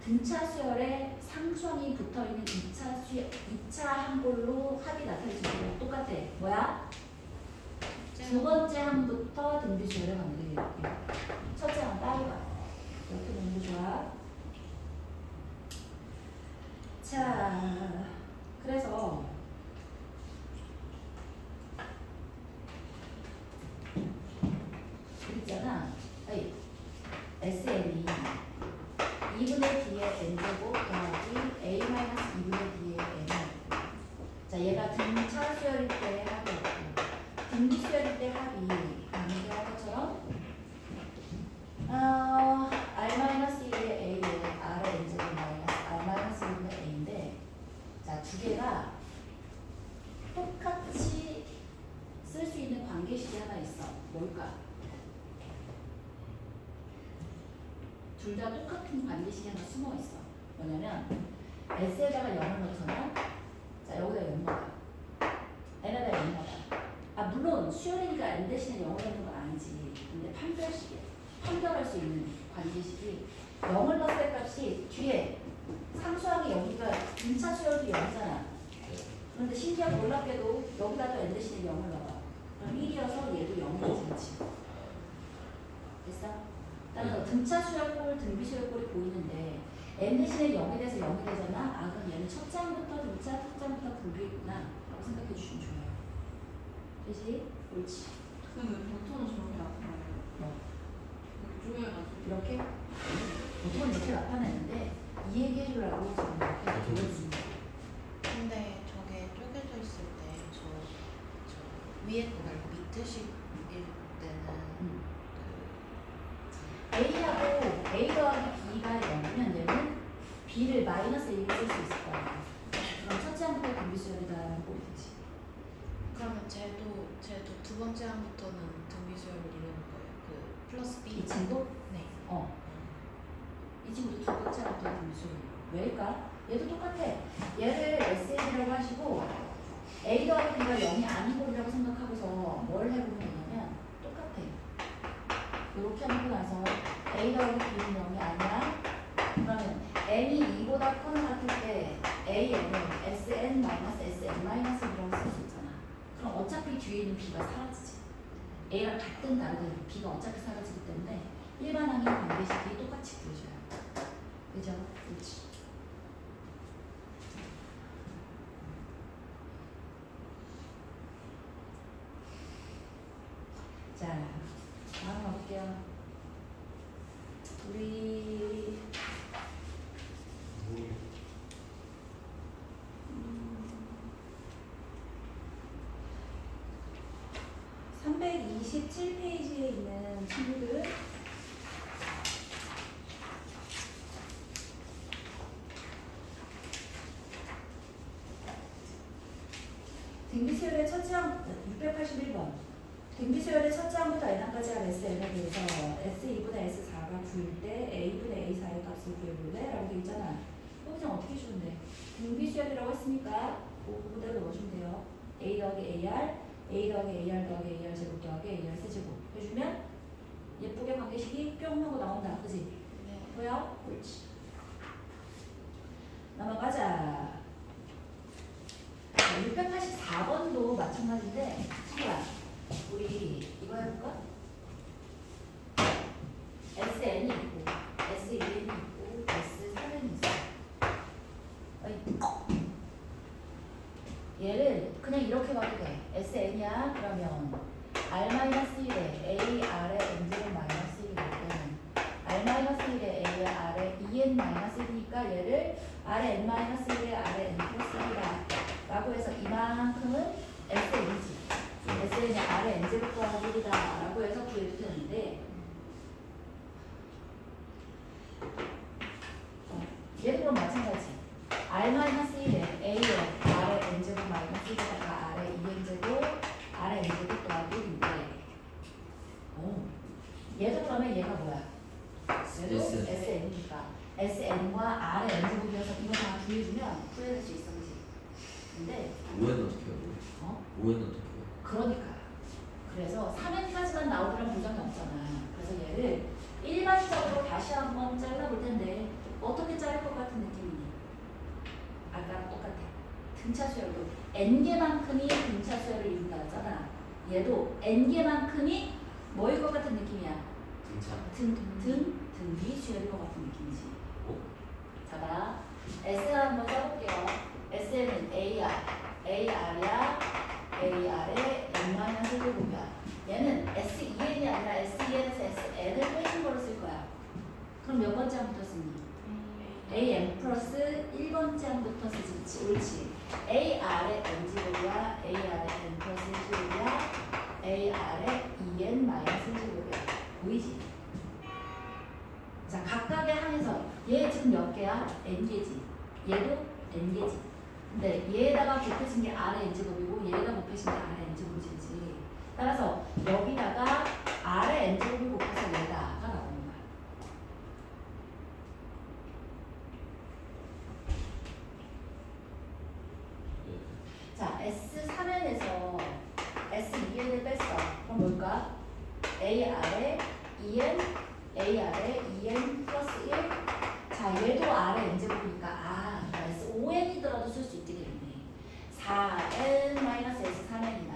등차 수열에 상수항이 붙어있는 2차 항골로 합이 나타내는 거랑 똑같아. 뭐야? 두 번째 항부터 등비 수열에 가는 게 첫째 항 따위가 이렇게 보는 게 좋아. 자, 그래서 있잖아. SN이 2분의 D의 N제곱 더하기 A-2분의 D의 N. 자, 얘가 등차 수열일 때 합이 없고 등비 수열일 때 합이 얘기한 것처럼 R-1의 A에 R의 N제곱 마이너스 R-1의 A인데 자, 두 개가 뭘까? 둘 다 똑같은 관계식이 하나 숨어 있어. 뭐냐면 S에다가 0을 넣잖아. 자, 여기다 0 넣어. N에다 0 넣어. 아, 물론 수열이니까 N 대신에 0을 넣는 건 아니지. 근데 판별식이야. 판별할 수 있는 관계식이 0을 넣었을 값이 뒤에 상수항이 여기가 분차 수열도 0이잖아. 그런데 신기하게 놀랍게도 여기다도 N 대신에 0을 넣어. 그럼 1이어서 얘도 0이 되지. 됐어? 따라서 등차 수열꼴, 등비 수열꼴이 보이는데 N 대신에 0이 돼서 0이 되잖아. 아, 그럼 얘는 첫 장부터 등차, 첫 장부터 등비구나 라고 생각해 주시면 좋아요. 되지? 옳지. 근데 보통은 저렇게 나타나요. 뭐? 쪼개가지고. 이렇게? 보통은 이렇게 나타내는데 이 얘기 해주려고 지금 이렇게 보여줍니다. 근데 저게 쪼개져 있을 때 저 위에 거 말고 밑에식일 때는 A하고 A 더하기 B가 0이면 얘는 B를 마이너스 1로 쓸 수 있을 거야. 그럼 첫째 항부터 등비수열이다라는 꼴이 되지. 그러면 쟤도 두 번째 항부터는 등비수열을 이루는 거예요. 그 플러스 B. 이 친구? 네. 이 친구도 두 번째 항부터 등비수열이야. 왜일까? 얘도 똑같아. 얘를 SA라고 하시고 A 더하기 B가 0이 아닌 꼴이라고 생각하고서 뭘 해보면 되냐면 똑같아. 이렇게 하고 나서 A 더하기 B는 0이 아니야. 그러면 n이 2보다 커나 같을 때 AN은 SN-SN-이라고 쓸 수 있잖아. 그럼 어차피 뒤에 있는 B가 사라지지. A랑 같든 다르든 B가 어차피 사라지기 때문에 일반항의 관계식이 똑같이 그려져요. 그죠? 그렇지. 자, 다음 가볼게요. 우리 327페이지에 있는 친구들 등비수열의 첫째 항 681번 등비수열의 첫째 항부터 n항까지 할 SN에 대해서 S2분의 S4가 9일 때 A분의 A4의 값을 구해볼래? 라고 되어 있잖아. 여기서 어떻게 주는데? 등비수열이라고 했으니까 그대로 넣어주면 돼요. A 더하기 AR, A 더하기 AR 더하기 AR 제곱 더하기 AR 세제곱 해주면 예쁘게 관계식이 뿅 하고 나온다. 그지? 네. 보여? 옳지. 넘어가자. 684번도 마찬가지인데 친구야 우리 이거 해볼까? SN이 있고 S1이 있고 S3이 있어. 얘를 그냥 이렇게 봐도 돼. SN이야 그러면 R-1에 AR에 N제곱 마이너스 1이 될 때는 R-1에 A R에 EN 마이너스 1이니까 얘를 R에 N-1에 R에 N 플러스 1이다 라고 해서 이만큼은 SN이지. SN이 R에 N제곱 더하기 1이다 라고 해서 구해도 되는데 얘도 그럼 마찬가지. R-1에 A에 R에 N제곱 마이너스 1에다가 R에 2N제곱 R에 N제곱 더하기 1인데 얘도 그러면 얘가 뭐야? 얘도 S. SN이니까 SN과 R의 N제곱이어서 이거 다 구해주면 풀어낼 수 있어. 그치? 근데 5N 어떻게 해요? 5N 어떻게 해요? 그러니까 그래서 3n까지만 나오더란 보장이 없잖아. 그래서 얘를 일반적으로 다시 한번 잘라볼 텐데 어떻게 자를 것 같은 느낌이니? 아까랑 똑같아. 등차 수열도 n개만큼이 등차 수열을 이룬다 했잖아. 얘도 n개만큼이 뭐일 것 같은 느낌이야? 등비 수열일 것 같은 느낌이지. 자, 봐. S를 한번 써볼게요. S는 AR, AR이야. AR에 N-1제곱이야. 얘는 S2N이 아니라 S2N에서 SN을 빼신 거로 쓸 거야. 그럼 몇 번째 항부터 쓰니? AM 플러스 1번째 항부터 쓰지. 옳지. AR에 N제곱이야. AR에 N 플러스 1제곱이야. AR에 2N 마이너스 1제곱이야. 보이지? 자, 각각의 항에서 얘 지금 몇 개야? n개지. 얘도 n개지. 근데 얘에다가 곱해진 게 R의 n제곱이고 얘가 곱해진 게 R의 n제곱이지. 따라서 여기다가 A 아래 2n A 아래 2n 플러스 1. 자, 얘도 아래 n제곱이니까 S5n이더라도 쓸 수 있게 되겠네. 4n 마이너스 S3n이나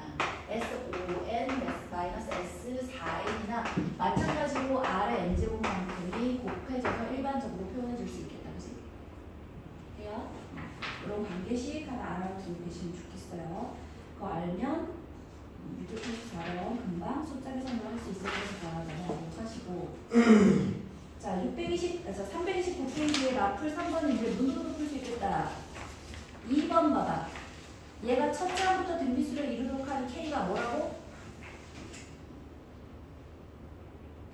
S5n 마이너스 S4n이나 마찬가지로 아래 n제곱만큼이 곱해져서 일반적으로 표현해 줄 수 있겠다. 그치? 돼요? 이런 관계식 하나 알아두고 계시면 좋겠어요. 그거 알면 유도 84번 금방 숫자 계산으로 할 수 있을 거니까 넘어가도록 하시고 자, 329페이지에 마플 3번은 이제 문으로도 풀 수 있겠다. 2번 봐봐. 얘가 첫째 항부터 등비수를 이루도록 하는 K가 뭐라고?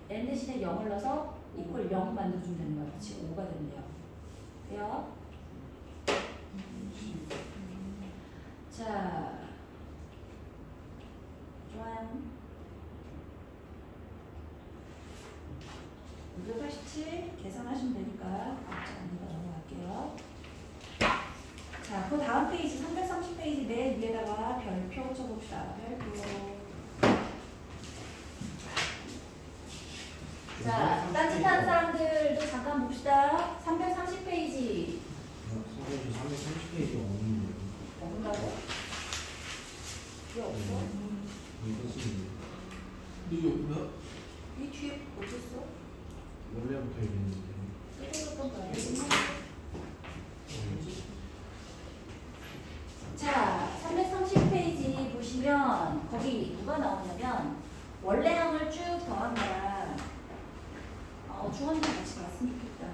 n 대신에 0을 넣어서 이퀄 0 만들어주면 되는 거야. 그치? 5가 된대요. 돼요? 자, 좋아요. 587 계산하시면 되니까 앞으로 넘어갈게요. 자, 그 다음 페이지 330페이지 맨 위에다가 별표 쳐봅시다. 별표. 자, 딴짓하는 사람들도 잠깐 봅시다. 330페이지. 선생님 330페이지 없는데. 뭔가요? 이게 없어? 이것은 이게 뭐야? 이 뒤에 어딨어? 원래부터 있는데. 뜯어졌던 거 아니야? 자, 330페이지 보시면 거기 누가 나오냐면 원래 항을 쭉 더한 거야. 주원이랑 같이 봤으면 좋겠다.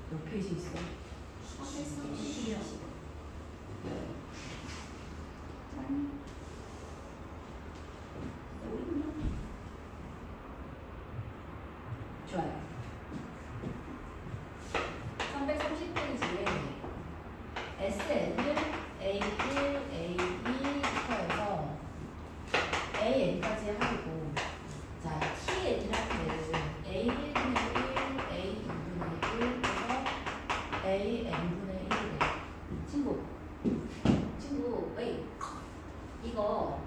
몇 페이지 있어? 330이요. 좋아요. 330페이지에 SN을 A1, A2부터 해서 AN까지 하고 자, TN이라는 A1분의 1, A2분의 1 해서 AN분의 1이 친구 에이 이거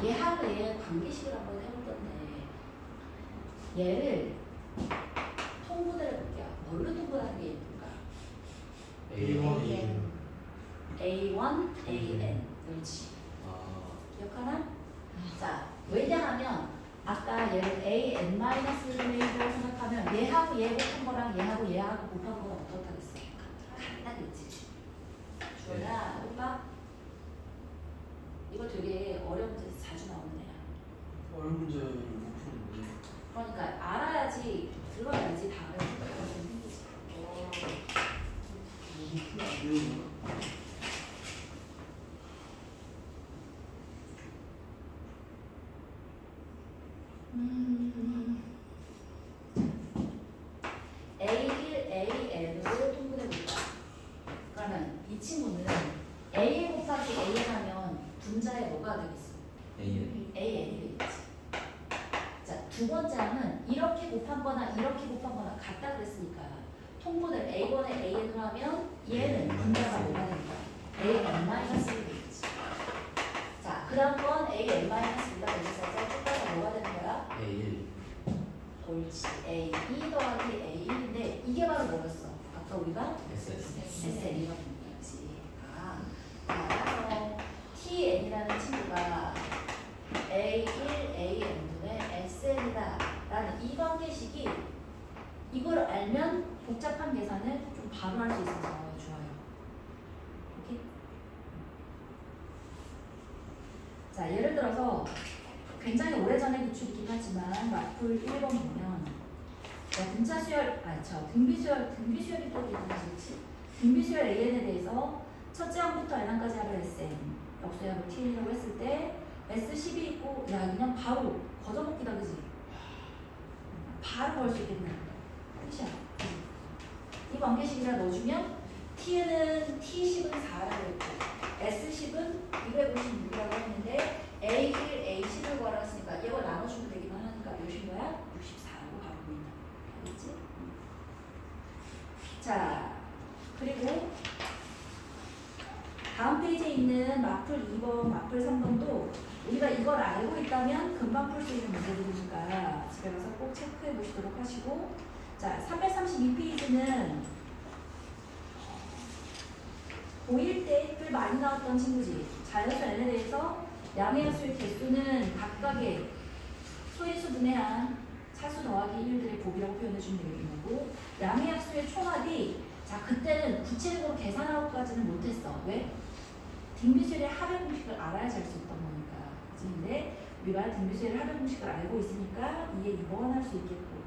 얘하고 얘 관계식을 한번 해볼 건데 얘를 통분을 해볼게요. 뭘로 통분하는 게 예쁜가? A1, A1, AN 그렇지. 기억하나? 자, 왜냐하면 아까 얘를 AN-1로 생각하면 얘하고 얘 곱한 거랑 얘하고 얘하고 곱한 거랑 어떻다겠어? 같다겠지. 주원아, 해볼까? 이거 되게 어려운 문제에서 자주 나오는 애야. 어려운 문제 못 푸는데. 그러니까 알아야지 들어야지 답을 생각할 수 있는 거지. 무슨 풀안 되는 거야? A1, AN으로 통분해볼까? 그러면 이 친구는 A 곱하기 AN 하면 분자에 뭐가 되겠어? AN. AN이 되겠지. 자, 두 번째 항은 이렇게 곱한 거나 이렇게 곱한 거나 같다 그랬으니까 통분을 A1에 AN으로 하면 얘는 분자가 뭐가 될까? AN-1이 되겠지. 자, 그 다음 건 AN-1가 되겠어서 쭉 뭐가 되는 거야? A1. 옳지. A2 더하기 A1인데 이게 바로 뭐였어? 아까 우리가 SS. SN이라고 본 거지. 따라서 TN이라는 친구가 A1, AN분의 SN이다 라는 이 관계식이 이걸 알면 복잡한 계산을 좀 바로 할 수 있어서 좋아요. 오케이? 자, 예를 들어서 굉장히 오래전의 기출이긴 하지만 마플 1번 보면 등비수열이 또 있는지 등비수열 AN에 대해서 첫째 항부터 n항까지 합을 SN 역수합을 TN이라고 했을 때 S10이 있고 야 그냥 바로 거저먹기다 그지? 바로 걸 수 있겠네. 끝이야. 이 관계식이라 넣어주면 T는 T10은 4라고 했고 S10은 256이라고 했는데 A1, A10을 구하라 했으니까 이걸 나눠주면 되기만 하니까 몇인 거야? 64라고 바로 보인다. 알겠지? 자, 그리고 다음 페이지에 있는 마플 2번, 마플 3번도 우리가 이걸 알고 있다면 금방 풀 수 있는 문제들이니까 집에 가서 꼭 체크해 보시도록 하시고, 자, 332페이지는 고1 때 글 많이 나왔던 친구지. 자연수 n에 대해서 양의 수의 개수는 각각의 소인수 분해한 차수 더하기 1들의 곱이라고 표현해주면 되겠고, 양의 약수의 총합이, 자, 그때는 구체적으로 계산하고까지는 못했어. 왜? 등비수열의 합의 공식을 알아야지 알 수 있던 거니까. 그치? 근데 우리가 등비수열의 합의 공식을 알고 있으니까 이해 2번 할 수 있겠고.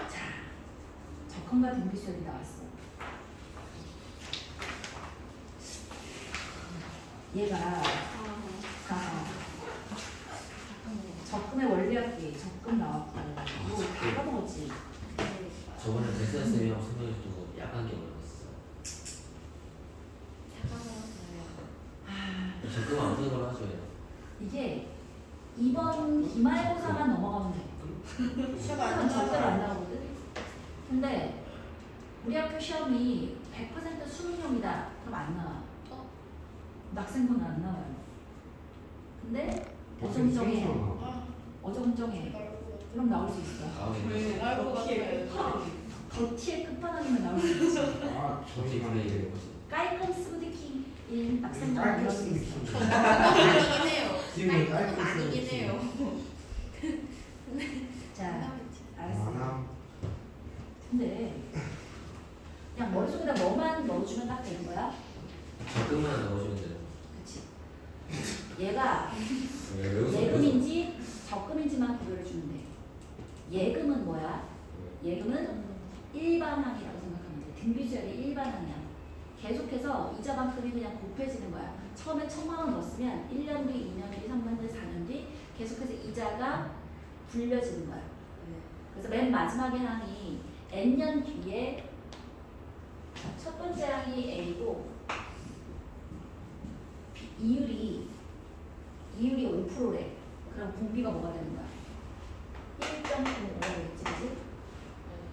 자, 적합과 등비수열이 나왔어. 얘가 적금의 원리학기 적금 나왔고 이거 다 까먹었지. 저번에 데스나 쌤이랑 설명해주고 약간 기억나었어. 적금 안 쓰는 걸로 하죠. 이게 이번 기말고사만 넘어가면 돼. 시험은 절대로 안 나오거든. 근데 우리 학교 시험이 100% 수능형이다. 그럼 안 나와. 낙생분은 안 나와요. 근데 어정쩡해. 어정쩡해. 그럼 나올 수 있어. 왜? 알고 같아요. 더티의 끝판왕이면 나올 수 있지. 아, 저희가 이제 깔끔 스무디킹 1 낙생분 안 나올 수 있어. 아니긴 해요. 지금 깔끔은 아니긴 해요. 자, 알았어. 만화 근데 그냥 머릿속에다 뭐만 넣어주면 딱 되는 거야? 적금만 넣어주면 돼요. 그치? 얘가 외우서 예금인지 적금인지만 구별해 주면 돼. 예금은 뭐야? 예금은 일반항이라고 생각하면 돼. 등비수열이 일반항이야. 계속해서 이자만큼이 그냥 곱해지는 거야. 처음에 1,000만 원 넣었으면 1년 뒤, 2년 뒤, 3년 뒤, 4년 뒤 계속해서 이자가 불려지는 거야. 그래서 맨 마지막에 항이 n년 뒤에 첫 번째 항이 A고 이율이 5%래. 그럼 공비가 뭐가 되는 거야? 1.05가 되겠지, 그지?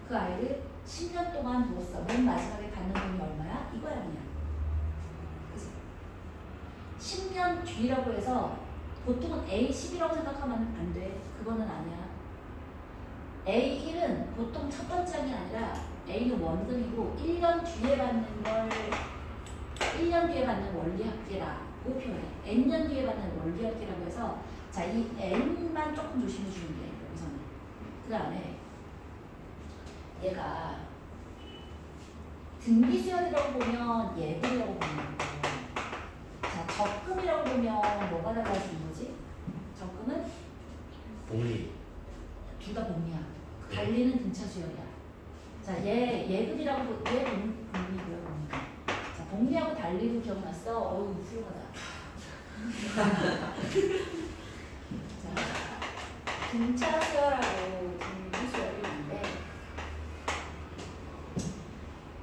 그 아이를 10년 동안 두었어. 맨 마지막에 받는 돈이 얼마야? 이거야, 그냥. 그치? 10년 뒤라고 해서 보통은 A10이라고 생각하면 안 돼. 그거는 아니야. A1은 보통 첫 번째 항이 아니라 A는 원금이고 1년 뒤에 받는 걸 1년 뒤에 받는 원리학기라고 표현해. N년 뒤에 받는 원리학기라고 해서 자, 이 N만 조금 조심해 주면 돼. 여기서는. 그 다음에 얘가 등기수열이라고 보면 예금이라고 보는 거고, 자, 적금이라고 보면 뭐가 달라지는 거지? 적금은 복리. 둘 다 복리야. 달리는 등차 수열이야. 자, 얘 예금이라고 얘 복리고요, 복리. 자, 복리하고 달리도 기억났어? 어우, 훌륭하다. 자, 등차 수열하고 등기 수열이 있는데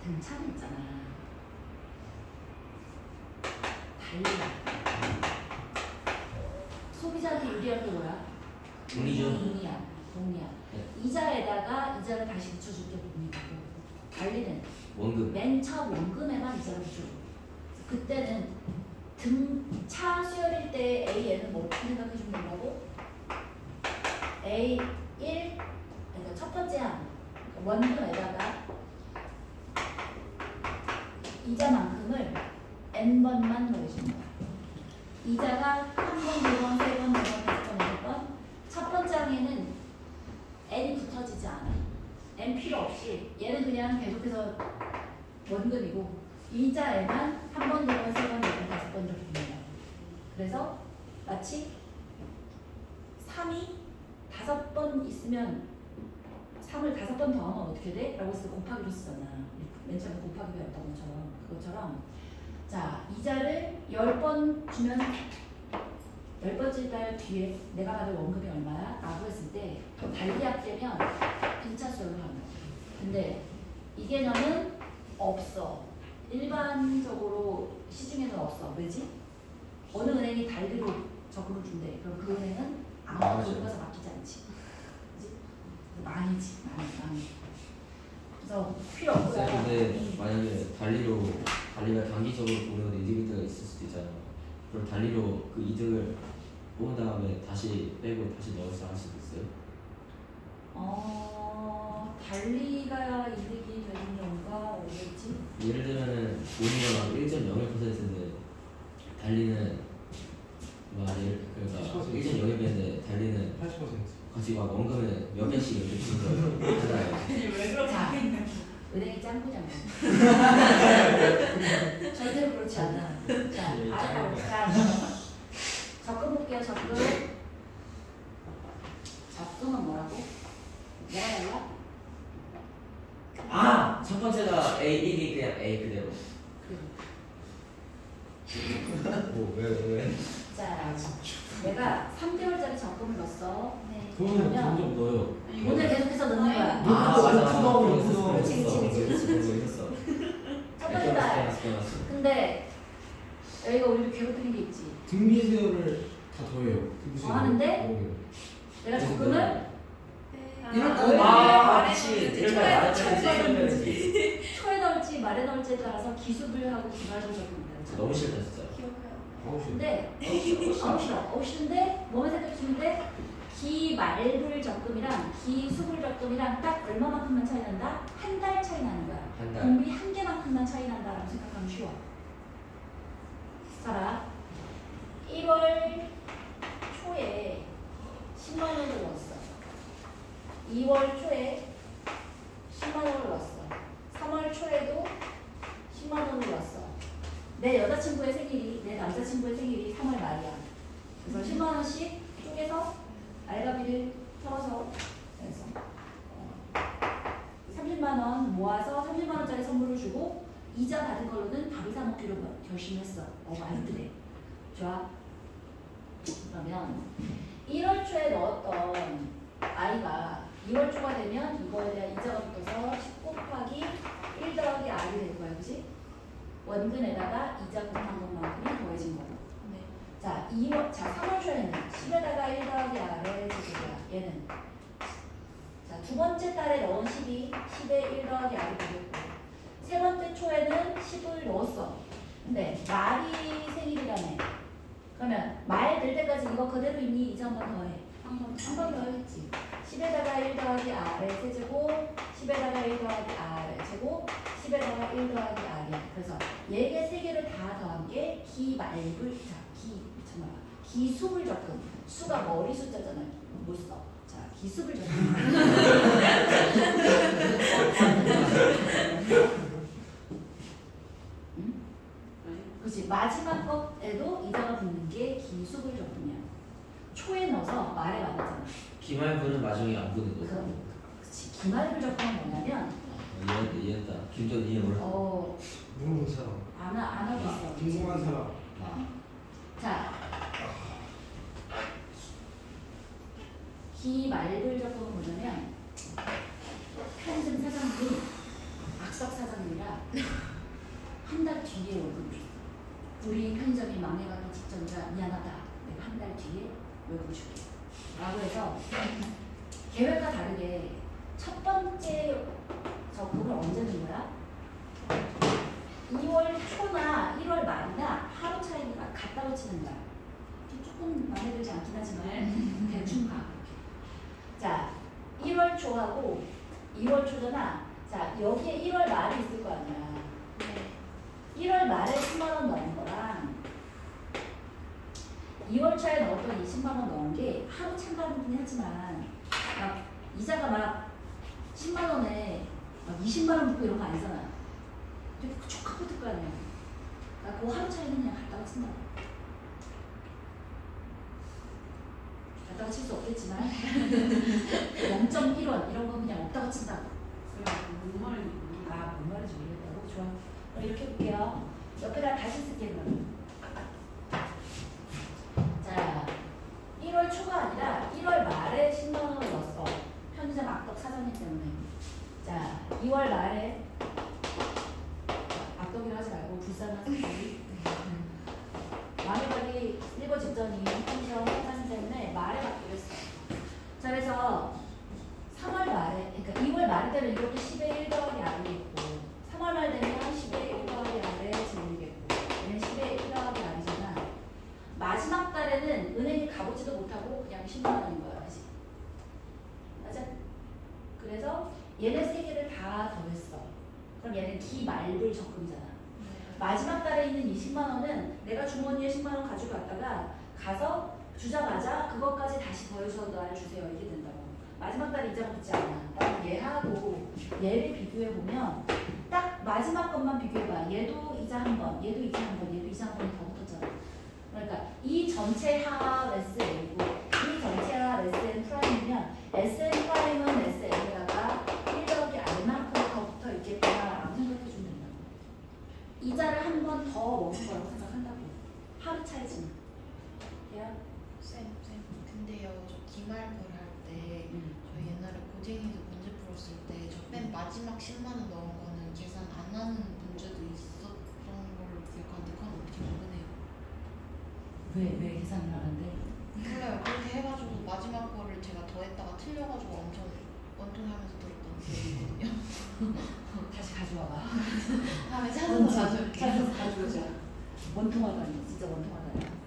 등차는 있잖아. 달리야. 소비자한테 유리한 게 뭐야? 복리죠. 복리야. 복리야. 네. 이자에다가 이자를 다시 붙여줄 게 복리고, 달리는 원금. 맨 처음 원금에만 이자를 붙여줘. 그때는 등차 수열일 때 AN은 뭐 어떻게 생각해주면 된다고? A1, 그러니까 첫 번째 항 원금에다가 이자만큼을 n번만 넣어주는 거야. 이자가 한 번, 두 번, 세 번, 네 번, 다섯 번, 여섯 번. 첫 번째 항에는 n이 붙어지지 않아. n 필요 없이 얘는 그냥 계속해서 원금이고 이자에만 한 번, 두 번, 세 번, 네 번, 다섯 번 이렇게 됩니다. 그래서 마치 3이 5번 있으면 3을 5번 더하면 어떻게 돼? 라고 해서 곱하기로 쓰잖아. 맨 처음에 곱하기 배웠던 것처럼. 그것처럼 자, 이자를 10번 주면 10번째 달 뒤에 내가 받을 원금이 얼마야? 라고 했을 때 달리학되면 등차수열로 가는 거야. 근데 이 개념은 없어. 일반적으로 시중에는 없어. 왜지? 어느 은행이 달리로 적금을 준대. 그럼 그 은행은 아무것도 돈 가서 맡기지 않지. 그지? 망이지. 망. 그래서 필요 없고요. 근데 만약에 달리가 단기적으로 보는 이득이 있을 수도 있잖아요. 그럼 달리로 그 이득을 모은 다음에 다시 빼고 다시 넣어서 할 수도 있어요? 달리가 이득이 되는 경우가 어디였지? 예를 들면은 돈이가 1.01%인데 달리는 그러니까 1.01%인데 달리는 80%. 같이 막 원금에 몇 개씩 이렇게 주는 거예요. 왜 그렇게 하겠냐? 은행이 짱구잖아. 절대로 그렇지 않아. 자, 알아볼까? 적금 볼게요. 적금은 뭐라고? 뭐가 달라? 첫 번째가 A 1이 그냥 A 그대로. 왜? 자, 내가 3개월짜리 적금을 넣었어. 네. 돈은 그러면 점점 넣어요. 돈을 계속해서 넣는 거야. 그렇지. 첫 번째 달. 근데 여기가 오히려 괴롭히는 게 있지. 등비세율을 다 더해요. 하는데? 내가 적금을 이럴 때 초에 넣을지 말에 넣을지에 따라서 기수를 하고 기말을 적금을 너무 싫다 진짜. 근데 어우 싫은데 뭐만 생각해주는데 기말불 적금이랑 기수불 적금이랑 딱 얼마만큼만 차이 난다? 한 달 차이 나는 거야. 한 달. 공비 한 개만큼만 차이 난다라고 생각하면 쉬워. 자, 1월 초에 10만 원을 넣었어. 2월 초에 10만 원을 넣었어. 3월 초에도 10만 원을 넣었어. 내 여자친구의 생일이, 내 남자친구의 생일이 3월 말이야. 그래서 10만 원씩 쪼개서 알가비를 털어서 그래서 30만 원 모아서 30만 원짜리 선물을 주고 이자 받은 걸로는 밥을 사 먹기로 결심했어. 말들에. 좋아. 그러면 1월 초에 넣었던 아이가 2월 초가 되면 이거에 대한 이자가 붙어서 10 곱하기 1 더하기 r이 될 거야. 그치? 원금에다가 이자 곱한 것만큼이 더해진 거고. 네. 자, 3월 초에는 10에다가 1 더하기 r의 제곱이야. 얘는. 자, 두 번째 달에 넣은 10이 10에 1 더하기 r이 되겠고. 세 번째 초에는 10을 넣었어. 근데 말이 생일이라며. 그러면 말 될 때까지 이거 그대로 있니? 이자 한 번 더해. 한 번 더 했지. 10에다가 1 더하기 r의 세제곱, 10에다가 1 더하기 r의 제곱, 10에다가 1 더하기 r이야. 그래서 얘네 세 개를 다 더한 게 기말불, 기수불 적금. 수가 머리 숫자잖아. 못 써. 자, 기수불 적금. 응? 그렇지. 마지막 것에도 이자가 붙는 게 기수불 적금이야. 초에 넣어서 말에 맞았잖아. 기말부는 마지막에 안 보는 거. 그치. 기말불 적금은 뭐냐면 이해했다. 김전 이해 몰라. 모르는 사람. 안 하고 있어. 궁금한 사람. 자, 기말불 적금은 뭐냐면 편의점 사장님이 악덕 사장님이라 한 달 뒤에 월급을 줬어. 우리 편의점이 망해가기 직전이라 미안하다. 내가 한 달 뒤에 월급을 줄게. 라고 해서 계획과 다르게 첫 번째 적금을 언제 넣은 거야? 2월 초나 1월 말이나 하루 차이가 갖다 붙이는 거야. 조금 마음에 들지 않긴 하지만 대충 가. 자, 1월 초하고 2월 초잖아. 자, 여기에 1월 말이 있을 거 아니야. 1월 말에 10만 원 넣은 거랑 2월 초에 넣었던 20만 원 넣은 게 하루 참가하긴 하지만 막 이자가 막 10만 원에 막 20만 원 붙고 이런 거 아니잖아. 되게 촉 하고 붙을 거 아니야. 그 하루 차이는 그냥 갖다가 친다. 갖다가 칠 수 없겠지만 0.1원 이런 거 그냥 없다고 친다고. 뭔 말인지 모르겠다고? 좋아. 그럼 이렇게 해볼게요. 옆에다 다시 쓸게요. 자, 1월 초가 아니라 1월 말에 10만 원을 넣었어. 편의점 악덕 사장님 때문에. 자, 2월 말에 악덕이라 하지 말고 불쌍한 사람이 망해가기 완전히 컨디션 해가지 때문에 말에 바뀌고 있어요. 자, 그래서 3월 말에, 그러니까 2월 말에 되면 이것도 10의 1 더하기 R이겠고 3월 말 되면 10의 1 더하기 R의 제곱이겠고 얘는 10의 1 더하기 R이잖아. 마지막 달에는 은행에 가보지도 못하고 그냥 10만 원인 거야. 그치? 맞아? 그래서 얘네 세 개를 다 더했어. 그럼 얘는 기말불 적금이잖아. 마지막 달에 있는 20만 원은 내가 주머니에 10만 원 가지고 갔다가 가서 주자마자 그것까지 다시 더해서 날 주세요. 이게 된다고. 마지막 달에 이자가 붙지 않아. 딱 얘하고 얘를 비교해보면 딱 마지막 것만 비교해봐. 얘도 이자 한 번, 얘도 이자 한 번, 얘도 이자 한 번이 더 붙었잖아. 그러니까 이 전체 하 SN이고 이 전체 하 SN 프라임이면 SN 프라임은 SN에다가 1 더하기 R만큼 더 붙어 있겠구나라고 생각해주면 된다고. 이자를 한 번 더 먹은 거라고 생각한다고. 하루 차이지만. 야? 쌤, 근데요, 저 기말불 할 때, 저 옛날에 고쟁이도 문제 풀었을 때, 저 맨 마지막 10만 원 넣은 거는 계산 안 하는 문제도 있었던 걸로 기억하는데, 그건 어떻게 모르네요. 왜 계산을 하는데? 몰라요. 그렇게 해가지고 마지막 거를 제가 더했다가 틀려가지고 엄청 원통하면서 들었던 기억이 있거든요. 다시 가져와봐. 다음에 찾아서 가져올게요. 찾아서 가져오자. 원통하다니, 진짜 원통하다니.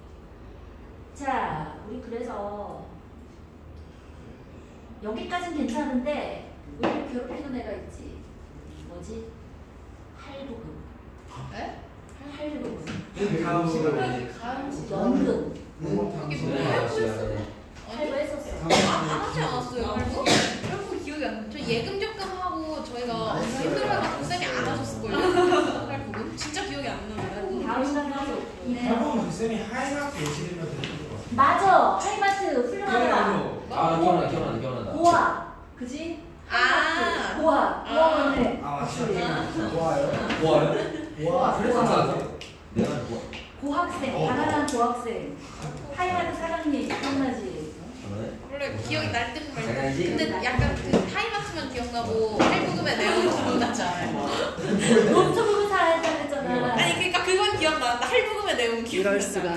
자, 우리 그래서 여기까진 괜찮은데 우리를 괴롭히는 애가 있지. 뭐지? 할부금. 네? 할부금. 다음 시간에 연금. 거기 뭐예요? 할부 했었어. 하지 않았어요. 할부 기억이 안 나요. 저 예금 적금하고 저희가 엄청 힘들어가지고 쌤이 안 하셨을걸요. 할부금? 진짜 기억이 안 나요. 다음 시간에 하죠. 네. 할부는 쌤이 하이마트 예시되면 되는 것 같아요. 맞아. 하이마트 훌륭하다. 기억난다. 고아. 그지? 아. 고아. 고아원래. 좋아요. 그래서 내가 뭐 고학생. 가난한 고학생. 하이마트 사장님. 기억나지? 원래 기억이 날 듯 말 듯. 장난이지? 근데 약간 그 타이마트만 기억나고 할부금의 내용은 기억나지 않아요. 멈춰보고 살아야 했잖아. 아니 그러니까 그건 기억나는데 할부금의 내용은 기억나지 않아요.